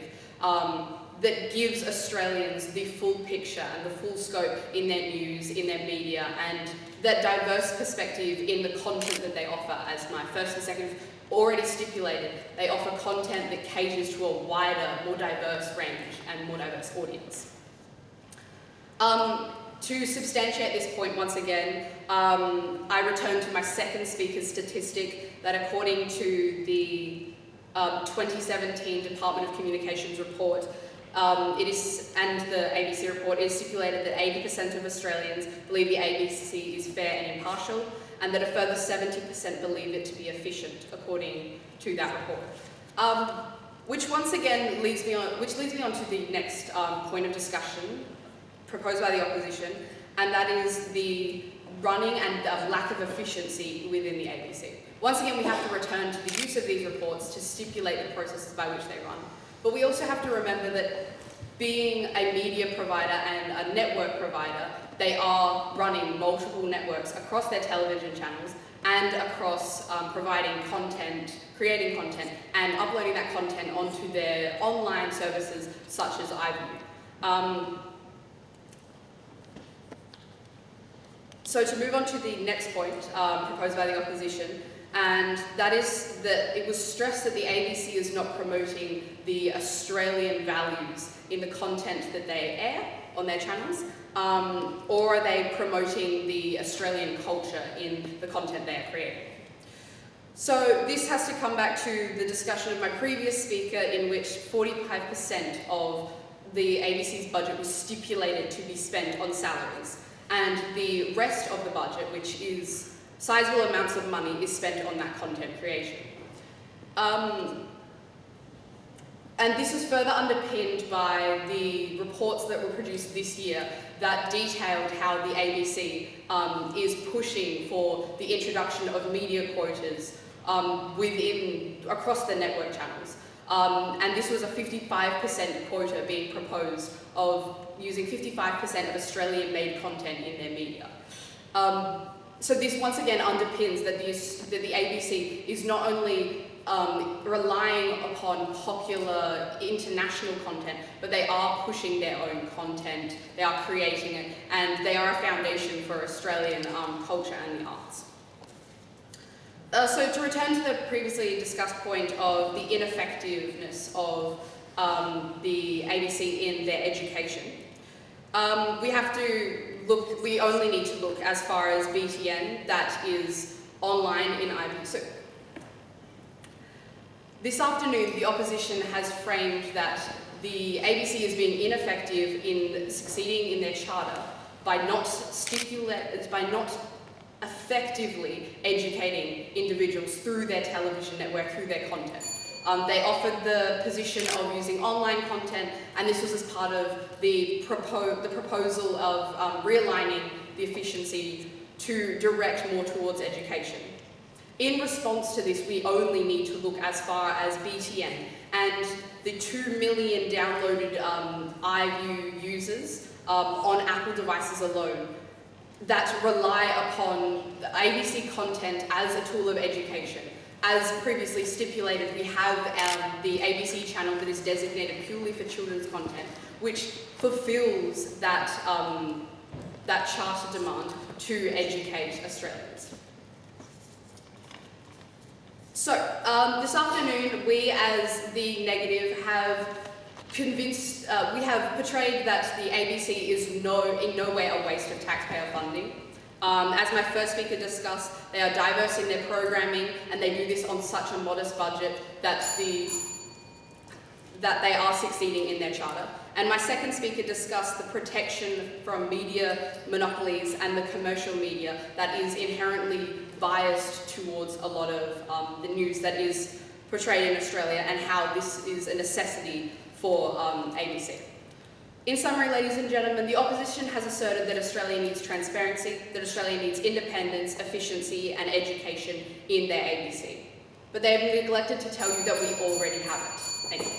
that gives Australians the full picture and the full scope in their news, in their media, and that diverse perspective in the content that they offer. As my first and second already stipulated, they offer content that caters to a wider, more diverse range and more diverse audience. To substantiate this point once again, I return to my second speaker's statistic that according to the 2017 Department of Communications report, and the ABC report, is stipulated that 80% of Australians believe the ABC is fair and impartial, and that a further 70% believe it to be efficient, according to that report. Which once again leads me on to the next point of discussion proposed by the opposition, and that is the running and lack of efficiency within the ABC. Once again, we have to return to the use of these reports to stipulate the processes by which they run. But we also have to remember that being a media provider and a network provider, they are running multiple networks across their television channels and across providing content, creating content, and uploading that content onto their online services such as iView. So to move on to the next point proposed by the opposition, and that is that it was stressed that the ABC is not promoting the Australian values in the content that they air on their channels, or are they promoting the Australian culture in the content they are creating. So this has to come back to the discussion of my previous speaker, in which 45% of the ABC's budget was stipulated to be spent on salaries, and the rest of the budget, which is sizable amounts of money, is spent on that content creation. And this is further underpinned by the reports that were produced this year that detailed how the ABC is pushing for the introduction of media quotas across the network channels. And this was a 55% quota being proposed of using 55% of Australian-made content in their media. So this once again underpins that the ABC is not only relying upon popular international content, but they are pushing their own content, they are creating it, and they are a foundation for Australian culture and the arts. So to return to the previously discussed point of the ineffectiveness of the ABC in their education, we only need to look as far as BTN, that is online in iView. So this afternoon, the opposition has framed that the ABC is being ineffective in succeeding in their charter by not effectively educating individuals through their television network, through their content. They offered the position of using online content, and this was as part of the proposal of realigning the efficiency to direct more towards education. In response to this, we only need to look as far as BTN and the 2 million downloaded iView users on Apple devices alone that rely upon the ABC content as a tool of education. As previously stipulated, we have the ABC channel that is designated purely for children's content, which fulfills that, that charter demand to educate Australians. So, this afternoon, we as the Negative have we have portrayed that the ABC is in no way a waste of taxpayer funding. As my first speaker discussed, they are diverse in their programming and they do this on such a modest budget that they are succeeding in their charter. And my second speaker discussed the protection from media monopolies and the commercial media that is inherently biased towards a lot of the news that is portrayed in Australia, and how this is a necessity for ABC. In summary, ladies and gentlemen, the opposition has asserted that Australia needs transparency, that Australia needs independence, efficiency and education in their ABC. But they have neglected to tell you that we already have it. Thank you.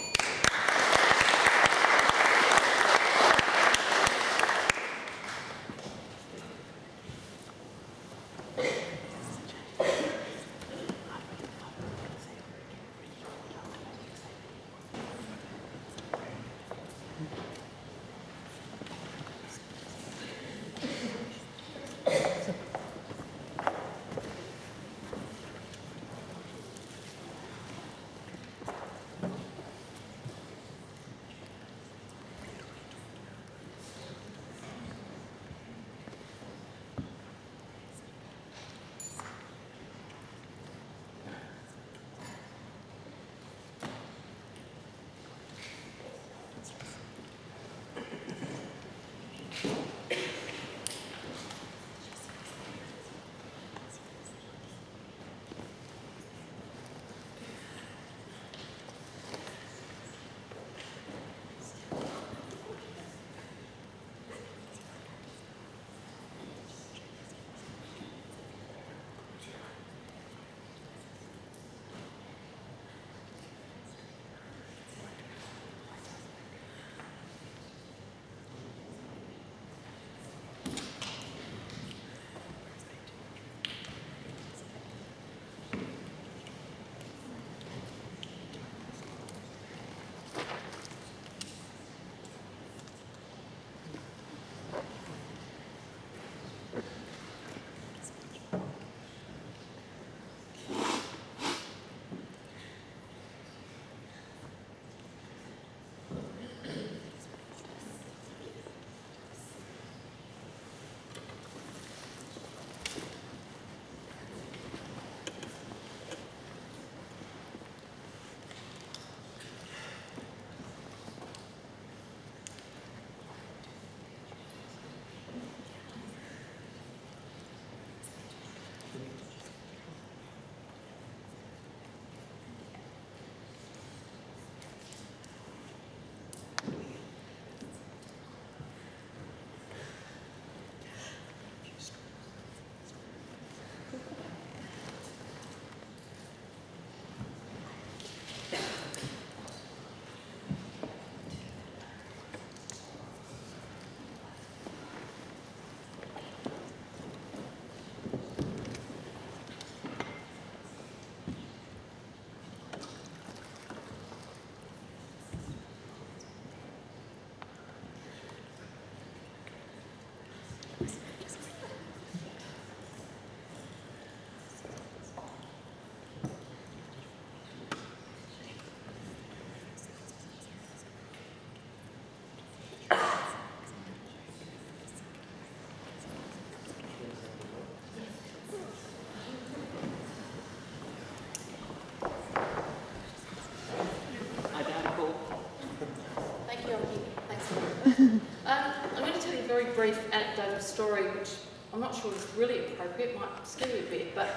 I'm going to tell you a very brief anecdotal story, which I'm not sure is really appropriate, might scare you a bit, but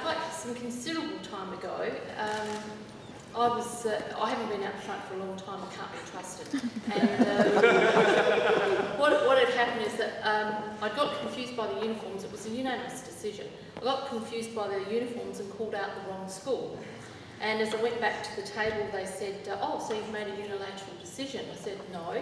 quite some considerable time ago, I haven't been out front for a long time, I can't be trusted. And what had happened is that I got confused by the uniforms. It was a unanimous decision. I got confused by the uniforms and called out the wrong school. And as I went back to the table, they said, oh, so you've made a unilateral decision. I said, no.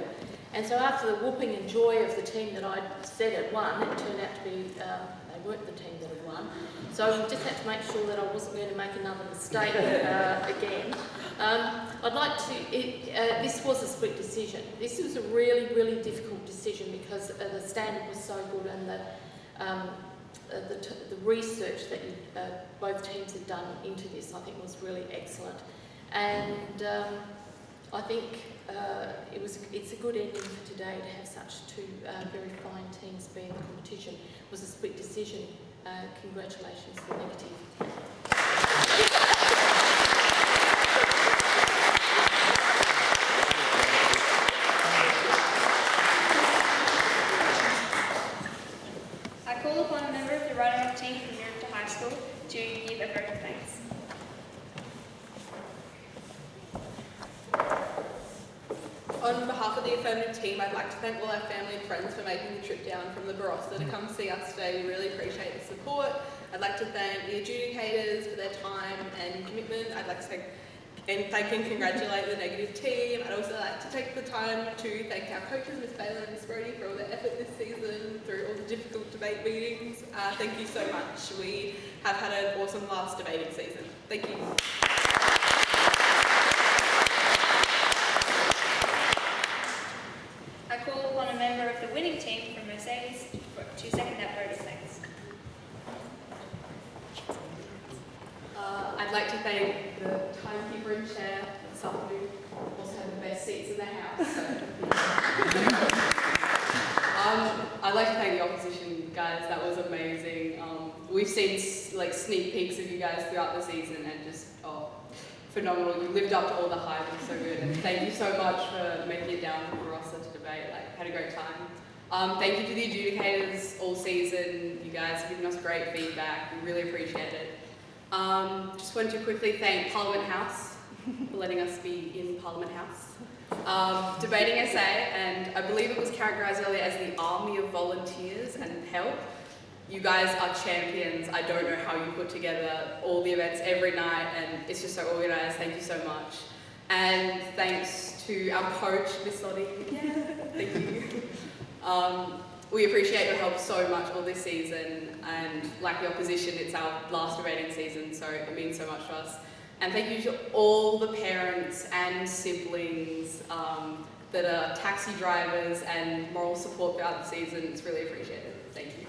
And so after the whooping and joy of the team that I'd said had won, it turned out to be they weren't the team that had won. So we just had to make sure that I wasn't going to make another mistake again. I'd like to, this was a split decision. This was a really, really difficult decision because the standard was so good and the research that both teams had done into this, I think, was really excellent. And I think it's a good ending for today to have such two very fine teams be in the competition. It was a split decision. Congratulations to the negative. I call upon a member of the runner-up team from Meriton High School to give a vote of thanks. On behalf of the Affirmative team, I'd like to thank all our family and friends for making the trip down from the Barossa to come see us today. We really appreciate the support. I'd like to thank the adjudicators for their time and commitment. I'd like to thank and congratulate the negative team. I'd also like to take the time to thank our coaches, Ms. Baylor and Ms. Brody, for all their effort this season through all the difficult debate meetings. Thank you so much. We have had an awesome last debating season. Thank you. I call upon a member of the winning team from Mercedes to second that vote of thanks. I'd like to thank the timekeeper and chair this afternoon. Also have the best seats in the house. So. I'd like to thank the opposition guys. That was amazing. We've seen like sneak peeks of you guys throughout the season, and just phenomenal. You lived up to all the hype. It was so good. And thank you so much for making it down to Barossa to debate. Like, had a great time. Thank you to the adjudicators all season. You guys have given us great feedback. We really appreciate it. Just wanted to quickly thank Parliament House for letting us be in Parliament House. Debating essay, and I believe it was characterised earlier as the army of volunteers and help. You guys are champions. I don't know how you put together all the events every night, and it's just so organised. Thank you so much. And thanks to our coach, Miss Lottie. Yeah, thank you. We appreciate your help so much all this season, and like the opposition, it's our last debating season, so it means so much to us. And thank you to all the parents and siblings that are taxi drivers and moral support throughout the season. It's really appreciated. Thank you.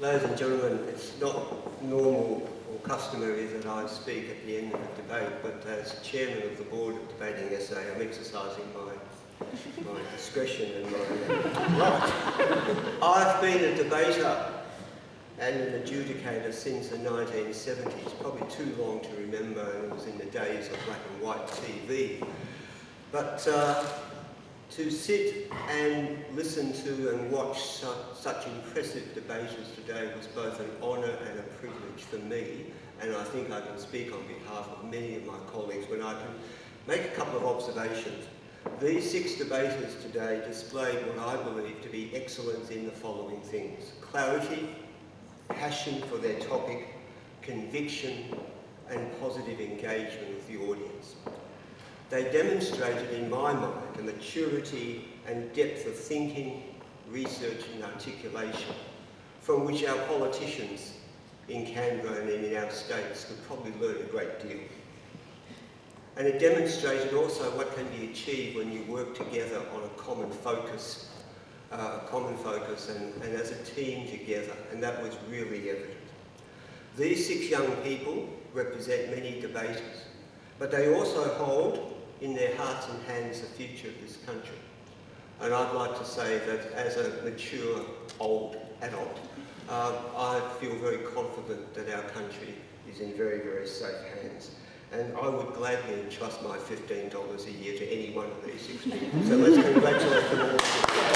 Ladies and gentlemen, it's not normal or customary that I speak at the end of a debate, but as chairman of the board of Debating SA, I'm exercising my discretion and my right. I've been a debater and an adjudicator since the 1970s, probably too long to remember, and it was in the days of black and white TV. But to sit and listen to and watch such impressive debaters today was both an honour and a privilege for me, and I think I can speak on behalf of many of my colleagues when I can make a couple of observations. These 6 debaters today displayed what I believe to be excellence in the following things: clarity, passion for their topic, conviction, and positive engagement with the audience. They demonstrated, in my mind, a maturity and depth of thinking, research and articulation from which our politicians in Canberra and in our states could probably learn a great deal. And it demonstrated also what can be achieved when you work together on a common focus and as a team together, and that was really evident. These 6 young people represent many debaters, but they also hold in their hearts and hands the future of this country. And I'd like to say that as a mature, old adult, I feel very confident that our country is in very, very safe hands. And I would gladly entrust my $15 a year to any one of these 6 people. So let's congratulate them all.